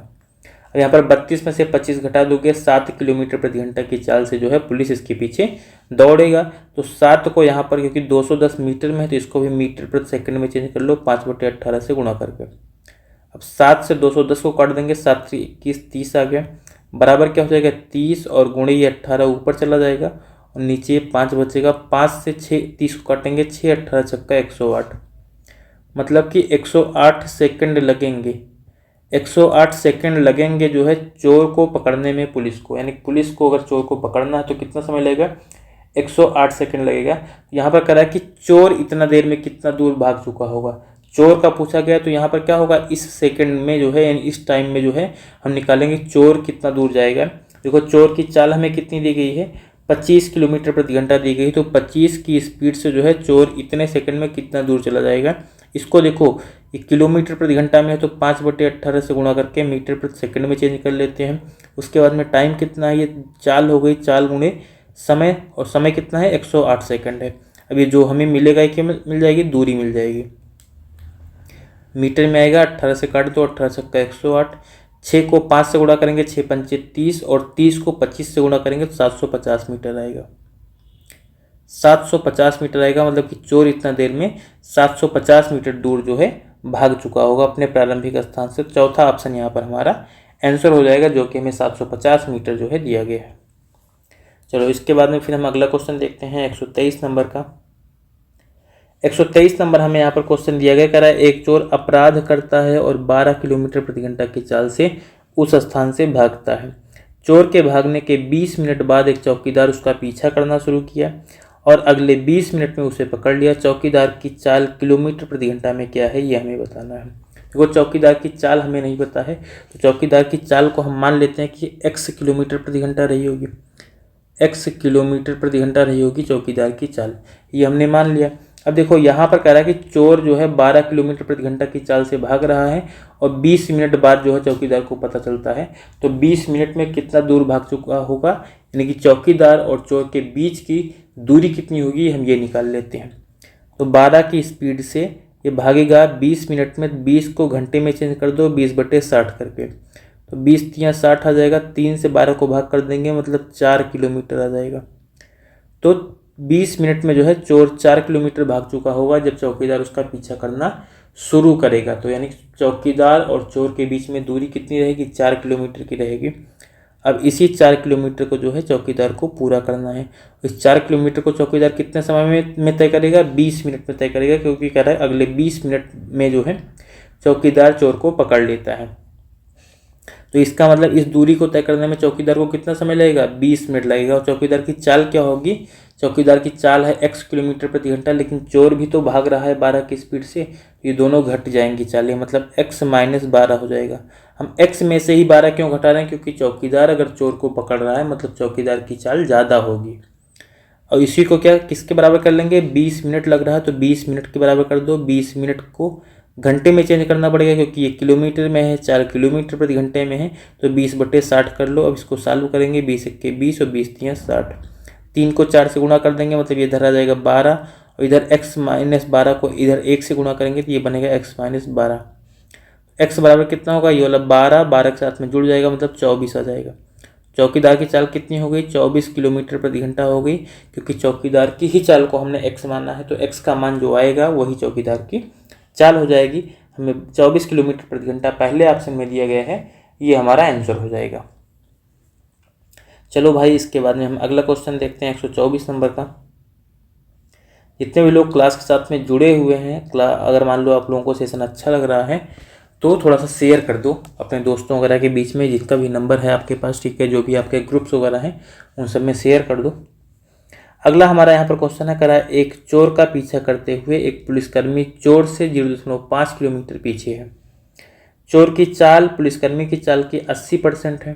और यहाँ पर 32 में से 25 घटा दोगे, 7 किलोमीटर प्रति घंटा की चाल से जो है पुलिस इसके पीछे दौड़ेगा। तो 7 को यहाँ पर, क्योंकि 210 मीटर में है तो इसको भी मीटर प्रति सेकंड में चेंज कर लो, 5/18 से गुणा करके। अब 7 से 210 को काट देंगे, 7 से 21, 30 आ गया। बराबर क्या हो जाएगा, 30 और गुणे ये 18 ऊपर चला जाएगा और नीचे 5 बचेगा। 5 से 6 30 को काटेंगे, 6 18 छक्का 108, मतलब कि 108 सेकंड लगेंगे। 108 सेकंड लगेंगे जो है चोर को पकड़ने में पुलिस को, यानी पुलिस को अगर चोर को पकड़ना है तो कितना समय लगेगा, 108 सेकंड लगेगा। यहाँ पर कह रहा है कि चोर इतना देर में कितना दूर भाग चुका होगा, चोर का पूछा गया। तो यहाँ पर क्या होगा, इस सेकंड में जो है, यानी इस टाइम में जो है हम निकालेंगे चोर कितना दूर जाएगा। देखो चोर की चाल हमें कितनी दी गई है, 25 किलोमीटर प्रति घंटा दी गई। तो 25 की स्पीड से जो है चोर इतने सेकंड में कितना दूर चला जाएगा। इसको देखो, ये किलोमीटर प्रति घंटा में है तो 5/18 से गुणा करके मीटर प्रति सेकंड में चेंज कर लेते हैं। उसके बाद में टाइम कितना है, ये चाल हो गई, चाल गुणे समय, और समय कितना है, 108 सेकंड है। अब ये जो हमें मिलेगा ये क्या मिल जाएगी, दूरी मिल जाएगी। मीटर में आएगा, 18 से काट दो, 18 छक्का 108। 6 को 5 से गुणा करेंगे, 6 पंचे 30, और 30 को 25 से गुणा करेंगे तो 750 मीटर आएगा। 750 मीटर आएगा, मतलब कि चोर इतना देर में 750 मीटर दूर जो है भाग चुका होगा अपने प्रारंभिक स्थान से। चौथा ऑप्शन यहाँ पर हमारा आंसर हो जाएगा, जो कि हमें 750 मीटर जो है दिया गया है। चलो इसके बाद में फिर हम अगला क्वेश्चन देखते हैं 123 नंबर का। 123 नंबर हमें यहाँ पर क्वेश्चन दिया गया, कह रहा है एक चोर अपराध करता है और 12 किलोमीटर प्रति घंटा की चाल से उस स्थान से भागता है। चोर के भागने के 20 मिनट बाद एक चौकीदार उसका पीछा करना शुरू किया और अगले 20 मिनट में उसे पकड़ लिया। चौकीदार की चाल किलोमीटर प्रति घंटा में क्या है, ये हमें बताना है। देखो चौकीदार की चाल हमें नहीं पता है, तो चौकीदार की चाल को हम मान लेते हैं कि x किलोमीटर प्रति घंटा रही होगी। x किलोमीटर प्रति घंटा रही होगी चौकीदार की चाल, ये हमने मान लिया। अब देखो यहाँ पर कह रहा है कि चोर जो है 12 किलोमीटर प्रति घंटा की चाल से भाग रहा है और 20 मिनट बाद जो है चौकीदार को पता चलता है। तो 20 मिनट में कितना दूर भाग चुका होगा, यानी कि चौकीदार और चोर के बीच की दूरी कितनी होगी, हम ये निकाल लेते हैं। तो 12 की स्पीड से ये भागेगा 20 मिनट में, 20 को घंटे में चेंज कर दो 20/60 करके, तो 20 × 60 आ जाएगा। 3 से 12 को भाग कर देंगे, मतलब 4 किलोमीटर आ जाएगा। तो 20 मिनट में जो है चोर 4 किलोमीटर भाग चुका होगा जब चौकीदार उसका पीछा करना शुरू करेगा। तो यानी चौकीदार और चोर के बीच में दूरी कितनी रहेगी, 4 किलोमीटर की रहेगी। अब इसी 4 किलोमीटर को जो है चौकीदार को पूरा करना है। इस 4 किलोमीटर को चौकीदार कितने समय में तय करेगा, 20 मिनट में तय करेगा, क्योंकि कह रहा है अगले 20 मिनट में जो है चौकीदार चोर को पकड़ लेता है। तो इसका मतलब इस दूरी को तय करने में चौकीदार को कितना समय लगेगा, 20 मिनट लगेगा। और चौकीदार की चाल क्या होगी, चौकीदार की चाल है x किलोमीटर प्रति घंटा, लेकिन चोर भी तो भाग रहा है 12 की स्पीड से, ये दोनों घट जाएंगी चालें, मतलब x - 12 हो जाएगा। हम x में से ही 12 क्यों घटा रहे हैं, क्योंकि चौकीदार अगर चोर को पकड़ रहा है मतलब चौकीदार की चाल ज़्यादा होगी। और इसी को क्या किसके बराबर कर लेंगे, 20 मिनट लग रहा है तो 20 मिनट के बराबर कर दो। 20 मिनट को घंटे में चेंज करना पड़ेगा क्योंकि ये किलोमीटर में है, 4 किलोमीटर प्रति घंटे में है, तो 20/60 कर लो। अब इसको सॉल्व करेंगे, 20 × 20 और 20 × 3 = 60। 3 को 4 से गुणा कर देंगे, मतलब ये इधर आ जाएगा 12, और इधर x - 12 को इधर 1 से गुणा करेंगे तो ये बनेगा x - 12। x बराबर कितना होगा, ये वाला 12, 12 के साथ में जुड़ जाएगा, मतलब 24 आ जाएगा। चौकीदार की चाल कितनी हो गई, 24 किलोमीटर प्रति घंटा हो गई, क्योंकि चौकीदार की ही चाल को हमने x माना है, तो x का मान जो आएगा वही चौकीदार की चाल हो जाएगी। हमें 24 किलोमीटर प्रति घंटा पहले ऑप्शन में दिया गया है, ये हमारा आंसर हो जाएगा। चलो भाई, इसके बाद में हम अगला क्वेश्चन देखते हैं 124 नंबर का। जितने भी लोग क्लास के साथ में जुड़े हुए हैं, अगर मान लो आप लोगों को सेशन अच्छा लग रहा है तो थोड़ा सा शेयर कर दो अपने दोस्तों वगैरह के बीच में, जिसका भी नंबर है आपके पास, ठीक है, जो भी आपके ग्रुप्स वगैरह हैं उन सब में शेयर कर दो। अगला हमारा यहाँ पर क्वेश्चन है, करा एक चोर का पीछा करते हुए एक पुलिसकर्मी चोर से 0.5 किलोमीटर पीछे है। चोर की चाल पुलिसकर्मी की चाल की 80% है।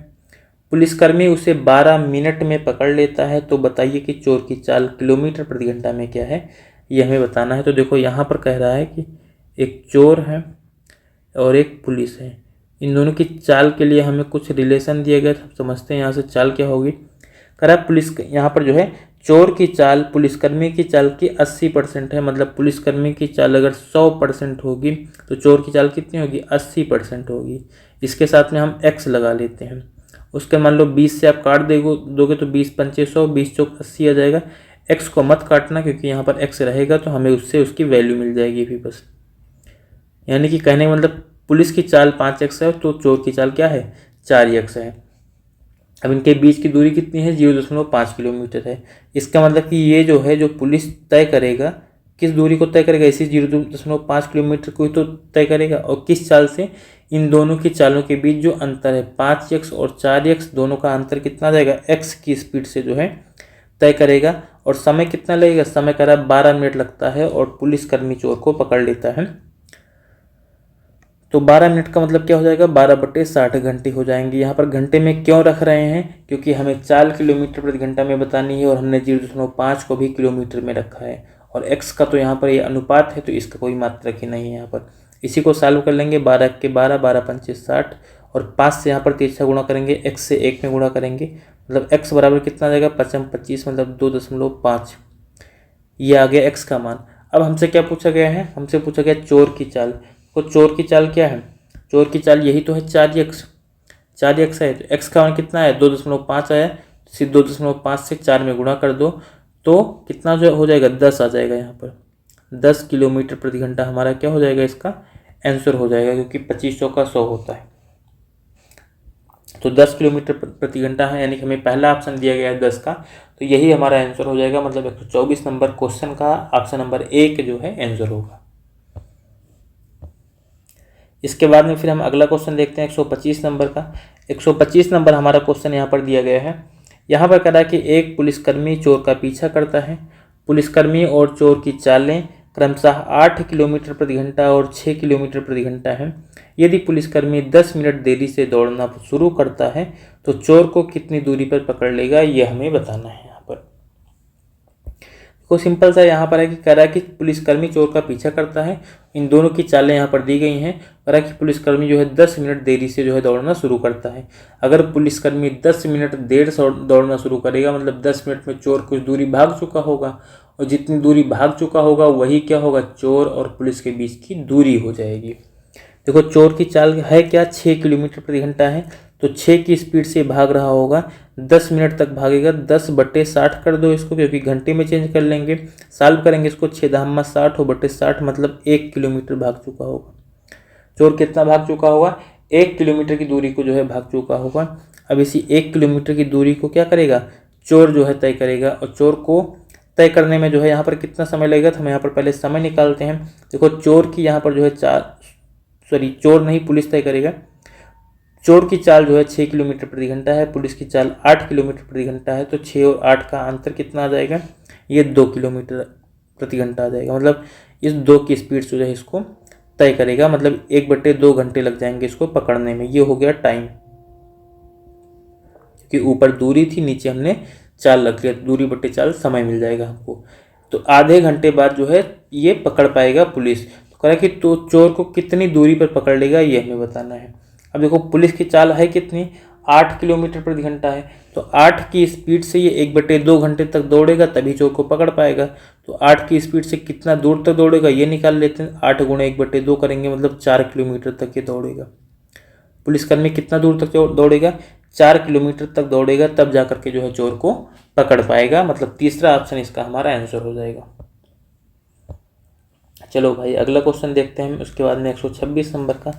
पुलिसकर्मी उसे 12 मिनट में पकड़ लेता है, तो बताइए कि चोर की चाल किलोमीटर प्रति घंटा में क्या है, ये हमें बताना है। तो देखो यहाँ पर कह रहा है कि एक चोर है और एक पुलिस है, इन दोनों की चाल के लिए हमें कुछ रिलेशन दिया गया। समझते हैं यहाँ से चाल क्या होगी। करा पुलिस, यहाँ पर जो है चोर की चाल पुलिसकर्मी की चाल की 80% है, मतलब पुलिसकर्मी की चाल अगर 100% होगी तो चोर की चाल कितनी होगी, 80% होगी। इसके साथ में हम x लगा लेते हैं। उसके मान लो 20 से आप काट दोगे तो 20 × 5 = 100, 20 × 4 = 80 आ जाएगा। x को मत काटना क्योंकि यहाँ पर x रहेगा तो हमें उससे उसकी वैल्यू मिल जाएगी भी बस। यानी कि कहने का मतलब पुलिस की चाल 5x है तो चोर की चाल क्या है, 4x है। अब इनके बीच की दूरी कितनी है, 0.5 किलोमीटर है। इसका मतलब कि ये जो है, जो पुलिस तय करेगा, किस दूरी को तय करेगा, इसी 0.5 किलोमीटर को ही तो तय करेगा। और किस चाल से, इन दोनों की चालों के बीच जो अंतर है 5x और 4x, दोनों का अंतर कितना आ जाएगा, x की स्पीड से जो है तय करेगा। और समय कितना लगेगा, समय करा 12 मिनट लगता है और पुलिसकर्मी चोर को पकड़ लेता है। तो 12 मिनट का मतलब क्या हो जाएगा, 12/60 घंटे हो जाएंगे। यहाँ पर घंटे में क्यों रख रहे हैं, क्योंकि हमें चाल किलोमीटर प्रति घंटा में बतानी है और हमने 0.5 को भी किलोमीटर में रखा है। और x का तो यहाँ पर ये अनुपात है, तो इसका कोई मात्रक ही नहीं है यहाँ पर। इसी को सॉल्व कर लेंगे, 12 × 12, 12 × 5 = 60, और 5 से यहाँ पर 3 गुणा करेंगे, x से 1 में गुणा करेंगे, मतलब x बराबर कितना आ जाएगा, 5 × 25 मतलब 2.5। ये आ गया x का मान। अब हमसे क्या पूछा गया है, हमसे पूछा गया चोर की चाल। तो चोर की चाल क्या है, चोर की चाल यही तो है, 4x है। तो x का मान कितना है, 2.5 आया, 2.5 से 4 में गुणा कर दो तो कितना जो हो जाएगा, 10 आ जाएगा। यहाँ पर 10 किलोमीटर प्रति घंटा हमारा क्या हो जाएगा, इसका आंसर हो जाएगा, क्योंकि 2500 का 100 होता है। तो 10 किलोमीटर प्रति घंटा है, यानी कि हमें पहला ऑप्शन दिया गया है 10 का, तो यही हमारा आंसर हो जाएगा। मतलब 124 नंबर क्वेश्चन का ऑप्शन नंबर 1 जो है आंसर होगा। इसके बाद में फिर हम अगला क्वेश्चन देखते हैं 125 नंबर का। 125 नंबर हमारा क्वेश्चन यहाँ पर दिया गया है। यहाँ पर कह रहा है कि एक पुलिसकर्मी चोर का पीछा करता है। पुलिसकर्मी और चोर की चालें क्रमशः 8 किलोमीटर प्रति घंटा और 6 किलोमीटर प्रति घंटा है। यदि पुलिसकर्मी 10 मिनट देरी से दौड़ना शुरू करता है तो चोर को कितनी दूरी पर पकड़ लेगा, यह हमें बताना है। यहाँ पर तो सिंपल सा यहाँ पर है कि कह रहा है कि पुलिसकर्मी चोर का पीछा करता है, इन दोनों की चालें यहाँ पर दी गई हैं। कह रहा है कि पुलिसकर्मी जो है 10 मिनट देरी से जो है दौड़ना शुरू करता है। अगर पुलिसकर्मी 10 मिनट देर से दौड़ना शुरू करेगा, मतलब 10 मिनट में चोर कुछ दूरी भाग चुका होगा, और जितनी दूरी भाग चुका होगा वही क्या होगा, चोर और पुलिस के बीच की दूरी हो जाएगी। देखो चोर की चाल है क्या, 6 किलोमीटर प्रति घंटा है, तो 6 की स्पीड से भाग रहा होगा, 10 मिनट तक भागेगा। 10/60 कर दो इसको, क्योंकि घंटे में चेंज कर लेंगे, सॉल्व करेंगे इसको, 6 × 60 हो बटे 60, मतलब 1 किलोमीटर भाग चुका होगा। चोर कितना भाग चुका होगा, 1 किलोमीटर की दूरी को जो है भाग चुका होगा। अब इसी 1 किलोमीटर की दूरी को क्या करेगा, चोर जो है तय करेगा। और चोर को तय करने में जो है यहाँ पर कितना समय लगेगा, तो हम यहाँ पर पहले समय निकालते हैं। देखो चोर की यहाँ पर जो है चोर नहीं, पुलिस तय करेगा। चोर की चाल जो है 6 किलोमीटर प्रति घंटा है, पुलिस की चाल 8 किलोमीटर प्रति घंटा है, तो 6 और 8 का अंतर कितना आ जाएगा, ये 2 किलोमीटर प्रति घंटा आ जाएगा। मतलब इस 2 की स्पीड से जो है इसको तय करेगा, मतलब 1/2 घंटे लग जाएंगे इसको पकड़ने में। ये हो गया टाइम, क्योंकि ऊपर दूरी थी, नीचे हमने चाल रख लिया, दूरी बटे चाल समय मिल जाएगा हमको। तो आधे घंटे बाद जो है ये पकड़ पाएगा पुलिस। कह रहा है कि तो चोर को कितनी दूरी पर पकड़ लेगा ये हमें बताना है। अब देखो पुलिस की चाल है कितनी, 8 किलोमीटर प्रति घंटा है, तो 8 की स्पीड से ये 1/2 घंटे तक दौड़ेगा तभी चोर को पकड़ पाएगा। तो 8 की स्पीड से कितना दूर तक दौड़ेगा ये निकाल लेते हैं। 8 गुणे 1/2 करेंगे मतलब 4 किलोमीटर तक ये दौड़ेगा। पुलिसकर्मी कितना दूर तक दौड़ेगा, 4 किलोमीटर तक दौड़ेगा, तब जा करके जो है चोर को पकड़ पाएगा। मतलब तीसरा ऑप्शन इसका हमारा आंसर हो जाएगा। चलो भाई अगला क्वेश्चन देखते हैं उसके बाद में 126 नंबर का।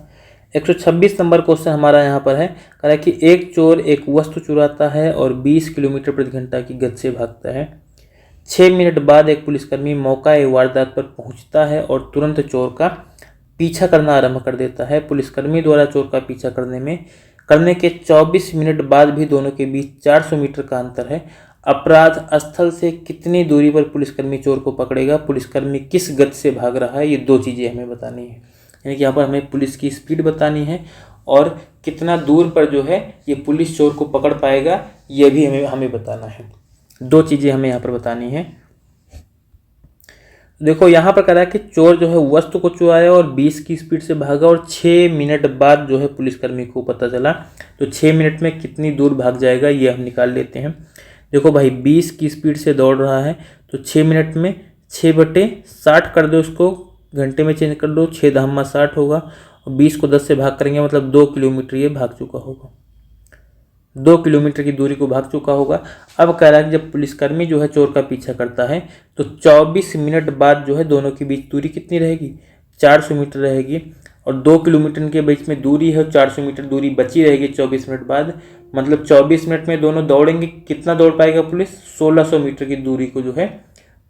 126 नंबर क्वेश्चन हमारा यहाँ पर है, कह रहा है कि एक चोर एक वस्तु चुराता है और 20 किलोमीटर प्रति घंटा की गति से भागता है। 6 मिनट बाद एक पुलिसकर्मी मौका वारदात पर पहुंचता है और तुरंत चोर का पीछा करना आरंभ कर देता है। पुलिसकर्मी द्वारा चोर का पीछा करने के 24 मिनट बाद भी दोनों के बीच 400 मीटर का अंतर है। अपराध स्थल से कितनी दूरी पर पुलिसकर्मी चोर को पकड़ेगा, पुलिसकर्मी किस गति से भाग रहा है, ये दो चीज़ें हमें बतानी है। यानी कि यहाँ पर हमें पुलिस की स्पीड बतानी है और कितना दूर पर जो है ये पुलिस चोर को पकड़ पाएगा ये भी हमें बताना है। दो चीज़ें हमें यहाँ पर बतानी है। देखो यहाँ पर कह रहा है कि चोर जो है वस्तु को चुराया और 20 की स्पीड से भागा और 6 मिनट बाद जो है पुलिसकर्मी को पता चला, तो 6 मिनट में कितनी दूर भाग जाएगा ये हम निकाल लेते हैं। देखो भाई 20 की स्पीड से दौड़ रहा है तो 6 मिनट में 6/60 कर दो, उसको घंटे में चेंज कर दो, 6 × 60 होगा और 20 को 10 से भाग करेंगे मतलब 2 किलोमीटर ये भाग चुका होगा, 2 किलोमीटर की दूरी को भाग चुका होगा। अब कह रहा है कि जब पुलिसकर्मी जो है चोर का पीछा करता है तो 24 मिनट बाद जो है दोनों के बीच दूरी कितनी रहेगी, 400 मीटर रहेगी और 2 किलोमीटर के बीच में दूरी है, 400 मीटर दूरी बची रहेगी 24 मिनट बाद। मतलब 24 मिनट में दोनों दौड़ेंगे, कितना दौड़ पाएगा पुलिस, 1600 मीटर की दूरी को जो है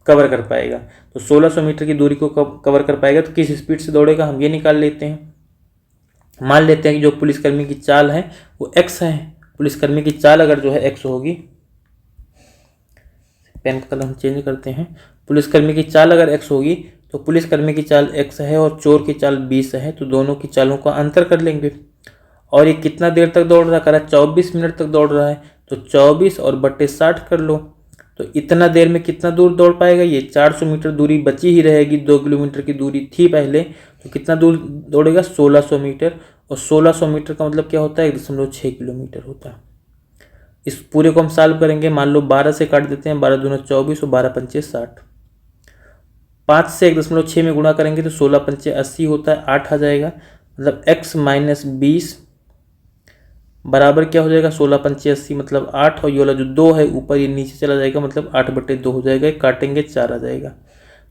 कवर कर पाएगा। तो 1600 मीटर की दूरी को कवर कर पाएगा तो किस स्पीड से दौड़ेगा हम ये निकाल लेते हैं। मान लेते हैं कि जो पुलिसकर्मी की चाल है वो x है, पुलिसकर्मी की चाल अगर जो है x होगी, पेन का कलम चेंज करते हैं, पुलिसकर्मी की चाल अगर x होगी तो पुलिसकर्मी की चाल x है और चोर की चाल 20 है, तो दोनों की चालों का अंतर कर लेंगे। और ये कितना देर तक दौड़ रहा है, 24 मिनट तक दौड़ रहा है, तो 24 और बट्टे 60 कर लो, तो इतना देर में कितना दूर दौड़ पाएगा, ये 400 मीटर दूरी बची ही रहेगी, 2 किलोमीटर की दूरी थी पहले, तो कितना दूर दौड़ेगा 1600 मीटर। और 1600 मीटर का मतलब क्या होता है 1.6 किलोमीटर होता है। इस पूरे को हम सॉल्व करेंगे, मान लो 12 से काट देते हैं, 12 दूना 24 और 12 पंचे 60, 5 से 1.6 में गुणा करेंगे तो 16 पंचे 80 होता है, 8 आ जाएगा। मतलब x - 20 बराबर क्या हो जाएगा, 16 पंचे 80 मतलब 8, और ये वाला जो 2 है ऊपर ये नीचे चला जाएगा मतलब 8/2 हो जाएगा, काटेंगे 4 आ जाएगा।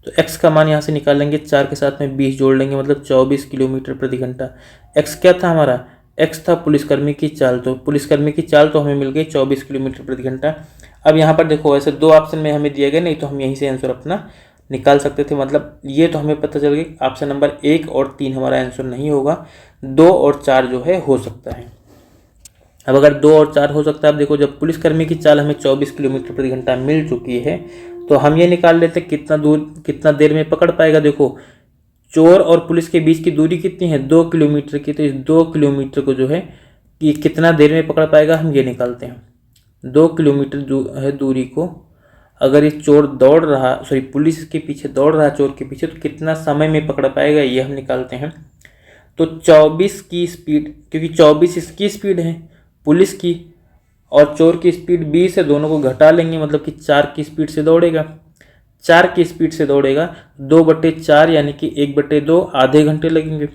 तो x का मान यहाँ से निकाल लेंगे, 4 के साथ में 20 जोड़ लेंगे मतलब 24 किलोमीटर प्रति घंटा। x क्या था हमारा, x था पुलिसकर्मी की चाल, तो पुलिसकर्मी की चाल तो हमें मिल गई 24 किलोमीटर प्रति घंटा। अब यहाँ पर देखो ऐसे 2 ऑप्शन में हमें दिए गए, नहीं तो हम यहीं से आंसर अपना निकाल सकते थे। मतलब ये तो हमें पता चल गया ऑप्शन नंबर 1 और 3 हमारा आंसर नहीं होगा, 2 और 4 जो है हो सकता है। अब अगर 2 और 4 हो सकता है, अब देखो जब पुलिसकर्मी की चाल हमें 24 किलोमीटर प्रति घंटा मिल चुकी है तो हम ये निकाल लेते हैं कितना देर में पकड़ पाएगा। देखो चोर और पुलिस के बीच की दूरी कितनी है, 2 किलोमीटर की, तो इस 2 किलोमीटर को जो है कि कितना देर में पकड़ पाएगा हम ये निकालते हैं। 2 किलोमीटर है दूरी को, अगर ये चोर पुलिस के पीछे दौड़ रहा है चोर के पीछे, तो कितना समय में पकड़ पाएगा ये हम निकालते हैं। तो 24 की स्पीड, क्योंकि 24 इसकी स्पीड है पुलिस की और चोर की स्पीड 20 है, दोनों को घटा लेंगे मतलब कि 4 की स्पीड से दौड़ेगा, 4 की स्पीड से दौड़ेगा, 2/4 यानी कि 1/2, आधे घंटे लगेंगे।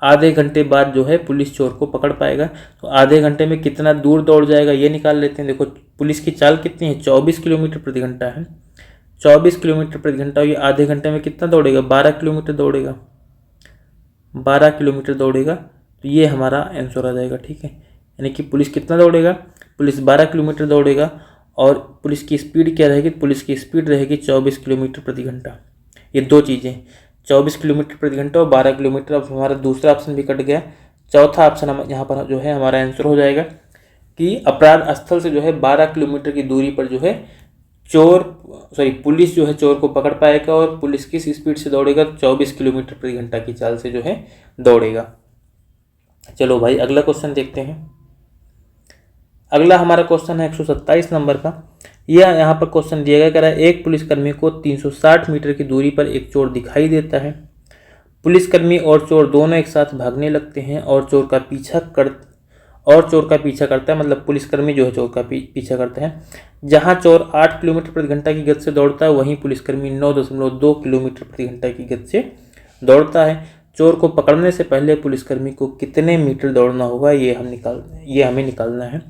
आधे घंटे बाद जो है पुलिस चोर को पकड़ पाएगा। तो आधे घंटे में कितना दूर दौड़ जाएगा ये निकाल लेते हैं। देखो पुलिस की चाल कितनी है, 24 किलोमीटर प्रति घंटा है, 24 किलोमीटर प्रति घंटा, ये आधे घंटे में कितना दौड़ेगा, 12 किलोमीटर दौड़ेगा, 12 किलोमीटर दौड़ेगा, तो ये हमारा आंसर आ जाएगा। ठीक है, यानी कि पुलिस कितना दौड़ेगा, पुलिस 12 किलोमीटर दौड़ेगा और पुलिस की स्पीड क्या रहेगी, पुलिस की स्पीड रहेगी 24 किलोमीटर प्रति घंटा। ये दो चीज़ें, 24 किलोमीटर प्रति घंटा और 12 किलोमीटर। अब हमारा दूसरा ऑप्शन भी कट गया, चौथा ऑप्शन हम यहाँ पर जो है हमारा आंसर हो जाएगा कि अपराध स्थल से जो है 12 किलोमीटर की दूरी पर जो है पुलिस जो है चोर को पकड़ पाएगा और पुलिस किस स्पीड से दौड़ेगा, 24 किलोमीटर प्रति घंटा की चाल से जो है दौड़ेगा। चलो भाई अगला क्वेश्चन देखते हैं। अगला हमारा क्वेश्चन है 127 नंबर का। यह यहाँ पर क्वेश्चन दिया गया, कह रहा है एक पुलिसकर्मी को 360 मीटर की दूरी पर एक चोर दिखाई देता है। पुलिसकर्मी और चोर दोनों एक साथ भागने लगते हैं और चोर का पीछा करता है, मतलब पुलिसकर्मी जो है चोर का पीछा करता है। जहां चोर 8 किलोमीटर प्रति घंटा की गति से दौड़ता है, वहीं पुलिसकर्मी 9.2 किलोमीटर प्रति घंटा की गति से दौड़ता है। चोर को पकड़ने से पहले पुलिसकर्मी को कितने मीटर दौड़ना होगा, ये हमें निकालना है।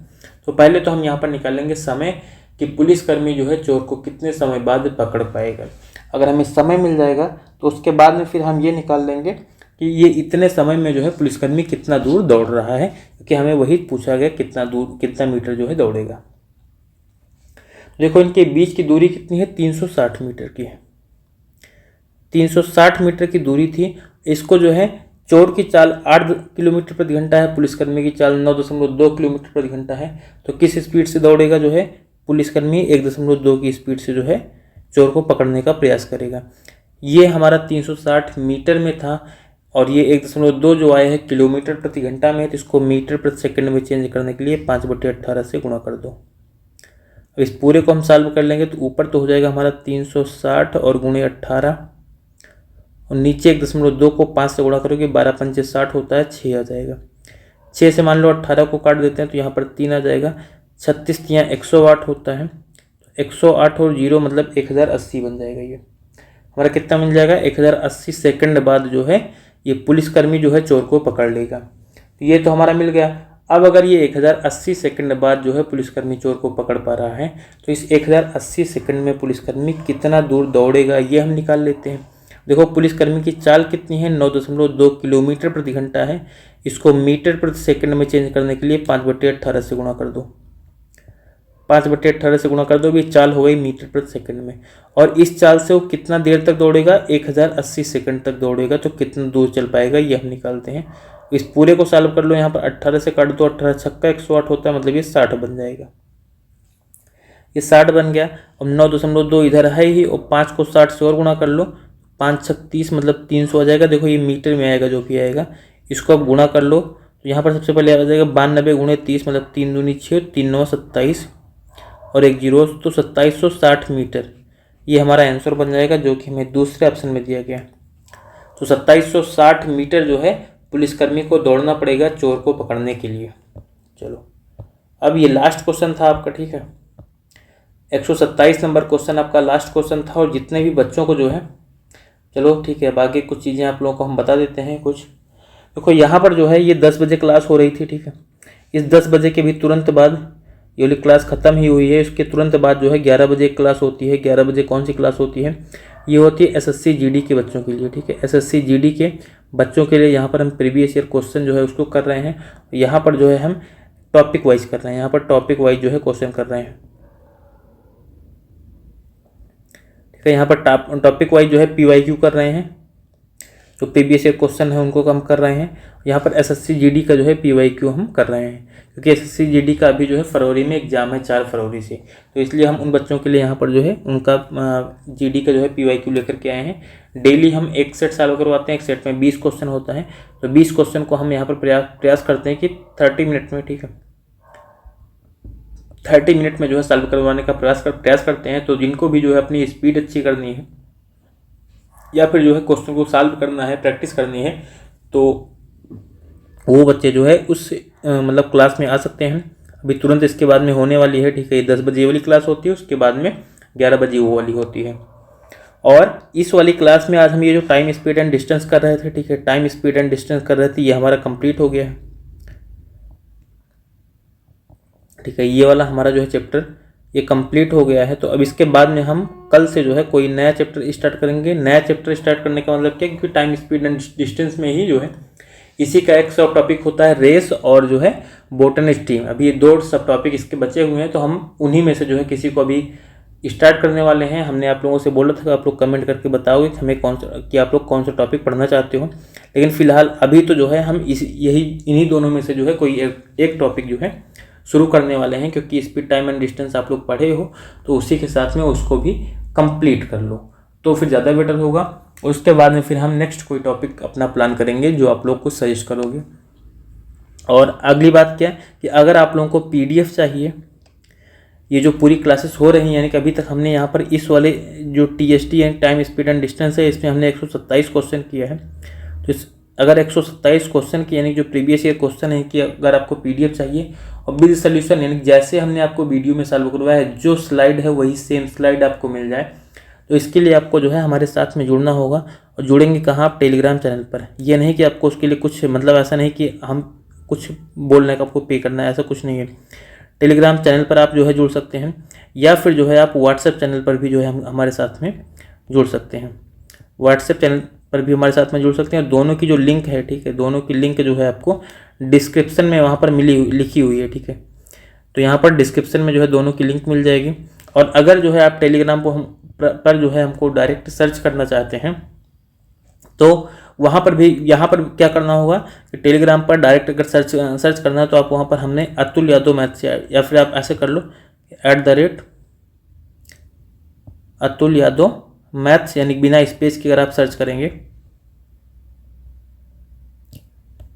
तो पहले तो हम यहाँ पर निकालेंगे समय कि पुलिसकर्मी जो है चोर को कितने समय बाद पकड़ पाएगा। अगर हमें समय मिल जाएगा तो उसके बाद में फिर हम ये निकाल लेंगे कि ये इतने समय में जो है पुलिसकर्मी कितना दूर दौड़ रहा है, क्योंकि हमें वही पूछा गया कितना मीटर जो है दौड़ेगा। देखो इनके बीच की दूरी कितनी है, 360 मीटर की है। 360 मीटर की दूरी थी। इसको जो है चोर की चाल 8 किलोमीटर प्रति घंटा है, पुलिसकर्मी की चाल 9.2 किलोमीटर प्रति घंटा है। तो किस स्पीड से दौड़ेगा जो है पुलिसकर्मी, 1.2 की स्पीड से जो है चोर को पकड़ने का प्रयास करेगा। ये हमारा 360 मीटर में था और ये 1.2 जो आया है किलोमीटर प्रति घंटा में, तो इसको मीटर प्रति सेकंड में चेंज करने के लिए 5/18 से गुणा कर दो। अब इस पूरे को हम सॉल्व कर लेंगे तो ऊपर तो हो जाएगा हमारा 360 और गुणे 18 और नीचे 1.2 को 5 से गुणा करोगे 12×5 = 60 होता है, 6 आ जाएगा। 6 से मान लो 18 को काट देते हैं तो यहाँ पर 3 आ जाएगा। 36 तियाँ 108 होता है, 108 और 0 मतलब 1080 बन जाएगा। ये हमारा कितना मिल जाएगा, 1080 सेकंड बाद जो है ये पुलिसकर्मी जो है चोर को पकड़ लेगा। तो ये तो हमारा मिल गया। अब अगर ये 1080 सेकंड बाद जो है पुलिसकर्मी चोर को पकड़ पा रहा है तो इस 1080 सेकंड में पुलिसकर्मी कितना दूर दौड़ेगा ये हम निकाल लेते हैं। देखो पुलिसकर्मी की चाल कितनी है, 9.2 किलोमीटर प्रति घंटा है। इसको मीटर प्रति सेकंड में चेंज करने के लिए 5/18 से गुणा कर दो। 5/18 से गुणा कर दो, भी चाल हो गई मीटर प्रति सेकंड में। और इस चाल से वो कितना देर तक दौड़ेगा, 1080 सेकंड तक दौड़ेगा। तो कितना दूर चल पाएगा ये हम निकालते हैं। इस पूरे को सॉल्व कर लो, यहाँ पर 18 से काट दो, 18 छक्का 108 होता है, मतलब ये 60 बन जाएगा। ये 60 बन गया। अब 9.2 इधर है ही और 5 को 60 से और गुणा कर लो, 5 छक 30 मतलब 300 आ जाएगा। देखो ये मीटर में आएगा जो भी आएगा, इसको अब गुणा कर लो। तो यहाँ पर सबसे पहले आ जाएगा 92 गुणे 30 मतलब 3 दूनी 6, 3 9 27 और 1 0 तो 2760 मीटर ये हमारा आंसर बन जाएगा, जो कि हमें दूसरे ऑप्शन में दिया गया। तो 2760 मीटर जो है पुलिसकर्मी को दौड़ना पड़ेगा चोर को पकड़ने के लिए। चलो अब ये लास्ट क्वेश्चन था आपका, ठीक है। 127 नंबर क्वेश्चन आपका लास्ट क्वेश्चन था। और जितने भी बच्चों को जो है, चलो ठीक है, बाकी कुछ चीज़ें आप लोगों को हम बता देते हैं कुछ। देखो यहाँ पर जो है ये 10 बजे क्लास हो रही थी, ठीक है। इस 10 बजे के भी तुरंत बाद ये वाली क्लास ख़त्म ही हुई है। इसके तुरंत बाद जो है 11 बजे क्लास होती है। 11 बजे कौन सी क्लास होती है, ये होती है एसएससी जीडी के बच्चों के लिए, ठीक है। एसएससी जीडी के बच्चों के लिए यहाँ पर हम प्रीवियस ईयर क्वेश्चन जो है उसको कर रहे हैं। यहाँ पर जो है हम टॉपिक वाइज कर रहे हैं, यहाँ पर टॉपिक वाइज जो है क्वेश्चन कर रहे हैं, ठीक है। यहाँ पर टॉपिक वाइज जो है पीवाईक्यू कर रहे हैं, जो प्रीवियस ईयर क्वेश्चन है उनको हम कर रहे हैं। यहाँ पर एसएससी जीडी का जो है पीवाईक्यू हम कर रहे हैं, क्योंकि एसएससी जीडी का अभी जो है फरवरी में एग्जाम है, 4 फरवरी से। तो इसलिए हम उन बच्चों के लिए यहाँ पर जो है उनका जीडी का जो है पीवाईक्यू लेकर के आए हैं। डेली हम एक सेट सॉल्व करवाते हैं। एक सेट में 20 क्वेश्चन होता है, तो 20 क्वेश्चन को हम यहाँ पर प्रयास करते हैं कि 30 मिनट में, ठीक है, 30 मिनट में जो है सॉल्व करवाने का प्रयास करते हैं। तो जिनको भी जो है अपनी स्पीड अच्छी करनी है या फिर जो है क्वेश्चन को सॉल्व करना है, प्रैक्टिस करनी है, तो वो बच्चे जो है उस मतलब क्लास में आ सकते हैं। अभी तुरंत इसके बाद में होने वाली है, ठीक है। 10 बजे वाली क्लास होती है, उसके बाद में 11 बजे वो वाली होती है। और इस वाली क्लास में आज हम ये जो टाइम स्पीड एंड डिस्टेंस कर रहे थे, ठीक है, टाइम स्पीड एंड डिस्टेंस कर रहे थे, ये हमारा कंप्लीट हो गया है, ठीक है। ये वाला हमारा जो है चैप्टर ये कंप्लीट हो गया है। तो अब इसके बाद में हम कल से जो है कोई नया चैप्टर स्टार्ट करेंगे। नया चैप्टर स्टार्ट करने का मतलब क्या, क्योंकि टाइम स्पीड एंड डिस्टेंस में ही जो है इसी का एक सब टॉपिक होता है रेस और जो है बोटन स्ट्रीम। अभी ये 2 सब टॉपिक इसके बचे हुए हैं, तो हम उन्हीं में से जो है किसी को अभी स्टार्ट करने वाले हैं। हमने आप लोगों से बोला था कि आप लोग कमेंट करके बताओगे कि हमें कि आप लोग कौन सा टॉपिक पढ़ना चाहते हो। लेकिन फिलहाल अभी तो जो है हम इन्हीं दोनों में से जो है कोई एक टॉपिक जो है शुरू करने वाले हैं, क्योंकि स्पीड टाइम एंड डिस्टेंस आप लोग पढ़े हो, तो उसी के साथ में उसको भी कंप्लीट कर लो तो फिर ज़्यादा बेटर होगा। उसके बाद में फिर हम नेक्स्ट कोई टॉपिक अपना प्लान करेंगे जो आप लोग को सजेस्ट करोगे। और अगली बात क्या है कि अगर आप लोगों को पीडीएफ चाहिए ये जो पूरी क्लासेस हो रही हैं, यानी कि अभी तक हमने यहाँ पर इस वाले जो TST है, टाइम स्पीड एंड डिस्टेंस है, इसमें हमने 127 क्वेश्चन किया है। तो अगर 127 क्वेश्चन की यानी जो प्रीवियस ईयर क्वेश्चन है कि अगर आपको PDF चाहिए और विद सोल्यूशन, यानी जैसे हमने आपको वीडियो में सॉल्व करवाया है, जो स्लाइड है वही सेम स्लाइड आपको मिल जाए, तो इसके लिए आपको जो है हमारे साथ में जुड़ना होगा। और जुड़ेंगे कहाँ? आप टेलीग्राम चैनल पर। ये नहीं कि आपको उसके लिए कुछ मतलब ऐसा नहीं कि हम कुछ बोलने का आपको पे करना है, ऐसा कुछ नहीं है। टेलीग्राम चैनल पर आप जो है जुड़ सकते हैं, या फिर जो है आप व्हाट्सएप चैनल पर भी जो है हमारे साथ में जुड़ सकते हैं। व्हाट्सएप चैनल पर भी हमारे साथ में जुड़ सकते हैं। और दोनों की जो लिंक है, ठीक है, दोनों की लिंक जो है आपको डिस्क्रिप्शन में वहाँ पर लिखी हुई है, ठीक है। तो यहाँ पर डिस्क्रिप्शन में जो है दोनों की लिंक मिल जाएगी। और अगर जो है आप टेलीग्राम पर जो है हमको डायरेक्ट सर्च करना चाहते हैं, तो वहाँ पर भी, यहाँ पर क्या करना होगा कि टेलीग्राम पर डायरेक्ट अगर सर्च करना है तो आप वहाँ पर हमने अतुल यादव मैथ्स, या फिर आप ऐसे कर लो @अतुल यादव मैथ्स, यानी बिना स्पेस के अगर आप सर्च करेंगे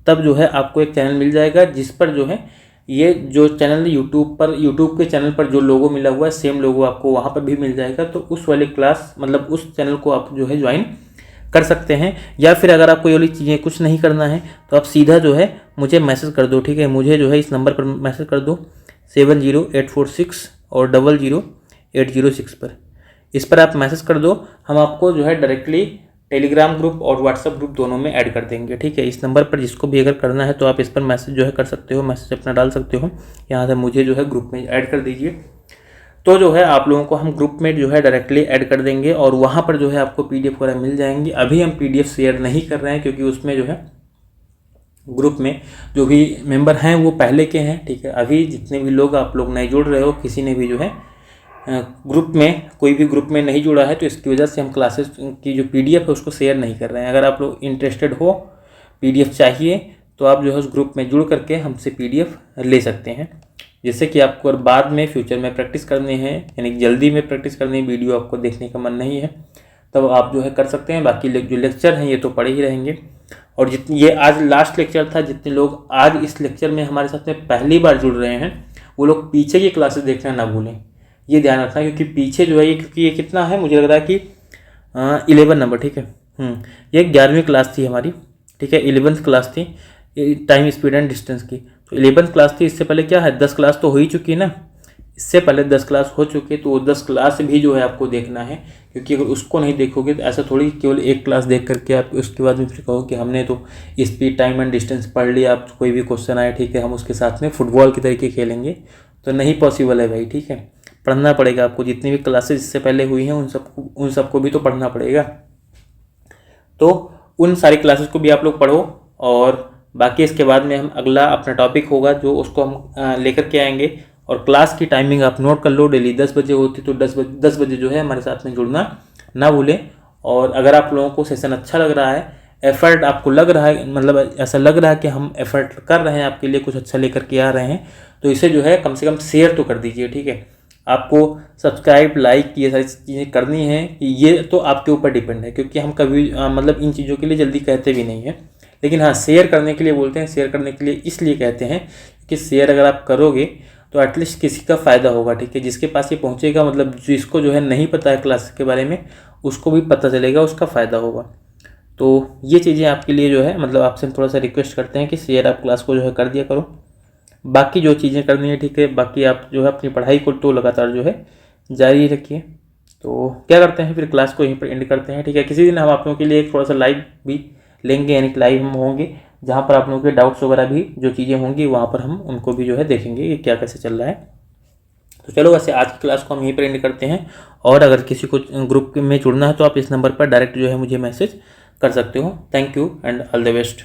तब जो है आपको एक चैनल मिल जाएगा, जिस पर जो है ये जो चैनल यूट्यूब के चैनल पर जो लोगो मिला हुआ है, सेम लोगो आपको वहाँ पर भी मिल जाएगा। तो उस वाली क्लास, मतलब उस चैनल को आप जो है ज्वाइन कर सकते हैं। या फिर अगर आपको ये वाली चीज़ें कुछ नहीं करना है तो आप सीधा जो है मुझे मैसेज कर दो, ठीक है। मुझे जो है इस नंबर पर मैसेज कर दो 70846 और 00806 पर। इस पर आप मैसेज कर दो, हम आपको जो है डायरेक्टली टेलीग्राम ग्रुप और व्हाट्सएप ग्रुप दोनों में ऐड कर देंगे, ठीक है। इस नंबर पर जिसको भी अगर करना है तो आप इस पर मैसेज जो है कर सकते हो, मैसेज अपना डाल सकते हो, यहाँ से मुझे जो है ग्रुप में ऐड कर दीजिए। तो जो है आप लोगों को हम ग्रुप में जो है डायरेक्टली ऐड कर देंगे और वहाँ पर जो है आपको PDF वगैरह मिल जाएंगी। अभी हम PDF शेयर नहीं कर रहे हैं, क्योंकि उसमें जो है ग्रुप में जो भी मेंबर हैं वो पहले के हैं, ठीक है। अभी जितने भी लोग आप लोग नए जुड़ रहे हो, किसी ने भी जो है ग्रुप में, कोई भी ग्रुप में नहीं जुड़ा है, तो इसकी वजह से हम क्लासेस की जो PDF है उसको शेयर नहीं कर रहे हैं। अगर आप लोग इंटरेस्टेड हो, PDF चाहिए, तो आप जो है उस ग्रुप में जुड़ करके हमसे PDF ले सकते हैं, जिससे कि आपको अगर बाद में फ्यूचर में प्रैक्टिस करनी है, यानी जल्दी में प्रैक्टिस करनी है, वीडियो आपको देखने का मन नहीं है, तब आप जो है कर सकते हैं। बाकी जो लेक्चर हैं ये तो पढ़े ही रहेंगे। और जितनी, ये आज लास्ट लेक्चर था, जितने लोग आज इस लेक्चर में हमारे साथ में पहली बार जुड़ रहे हैं वो लोग पीछे की क्लासेस देखना ना भूलें, ये ध्यान रखना। क्योंकि पीछे जो है ये, क्योंकि ये कितना है, मुझे लग रहा है कि 11 नंबर, ठीक है। ये 11वीं क्लास थी हमारी, ठीक है। 11th क्लास थी टाइम स्पीड एंड डिस्टेंस की। तो 11th क्लास थी, इससे पहले क्या है 10 क्लास तो हो ही चुकी है ना, इससे पहले 10 क्लास हो चुकी है। तो वो 10 क्लास भी जो है आपको देखना है, क्योंकि अगर उसको नहीं देखोगे तो ऐसा थोड़ी केवल एक क्लास देख करके आप उसके बाद में फिर कहो कि हमने तो स्पीड टाइम एंड डिस्टेंस पढ़ लिया, आप कोई भी क्वेश्चन आए, ठीक है, हम उसके साथ में फुटबॉल की तरीके खेलेंगे, तो नहीं पॉसिबल है भाई, ठीक है। पढ़ना पड़ेगा आपको, जितनी भी क्लासेस इससे पहले हुई हैं उन सबको भी तो पढ़ना पड़ेगा। तो उन सारी क्लासेस को भी आप लोग पढ़ो। और बाकी इसके बाद में हम अगला अपना टॉपिक होगा जो उसको हम लेकर के आएंगे। और क्लास की टाइमिंग आप नोट कर लो, डेली 10 बजे होती, तो 10 बजे जो है हमारे साथ में जुड़ना ना भूलें। और अगर आप लोगों को सेशन अच्छा लग रहा है, एफर्ट आपको लग रहा है, मतलब ऐसा लग रहा है कि हम एफर्ट कर रहे हैं आपके लिए, कुछ अच्छा लेकर के आ रहे हैं, तो इसे जो है कम से कम शेयर तो कर दीजिए, ठीक है। आपको सब्सक्राइब, लाइक, ये सारी चीज़ें करनी है, ये तो आपके ऊपर डिपेंड है, क्योंकि हम कभी मतलब इन चीज़ों के लिए जल्दी कहते भी नहीं हैं। लेकिन हाँ, शेयर करने के लिए बोलते हैं। शेयर करने के लिए इसलिए कहते हैं कि शेयर अगर आप करोगे तो एटलीस्ट किसी का फ़ायदा होगा, ठीक है। जिसके पास ये पहुँचेगा, मतलब जिसको जो है नहीं पता है क्लास के बारे में, उसको भी पता चलेगा, उसका फ़ायदा होगा। तो ये चीज़ें आपके लिए जो है, मतलब आपसे हम थोड़ा सा रिक्वेस्ट करते हैं कि शेयर आप क्लास को जो है कर दिया करो। बाकी जो चीज़ें करनी है, ठीक है, बाकी आप जो है अपनी पढ़ाई को तो लगातार जो है जारी रखिए। तो क्या करते हैं, फिर क्लास को यहीं पर एंड करते हैं, ठीक है। किसी दिन हम आप लोगों के लिए एक थोड़ा सा लाइव भी लेंगे, यानी कि लाइव हम होंगे, जहाँ पर आप लोगों के डाउट्स वगैरह भी जो चीज़ें होंगी वहाँ पर हम उनको भी जो है देखेंगे कि क्या कैसे चल रहा है। तो चलो, वैसे आज की क्लास को हम यहीं पर एंड करते हैं। और अगर किसी को ग्रुप में जुड़ना है तो आप इस नंबर पर डायरेक्ट जो है मुझे मैसेज कर सकते हो। Thank you and all the best.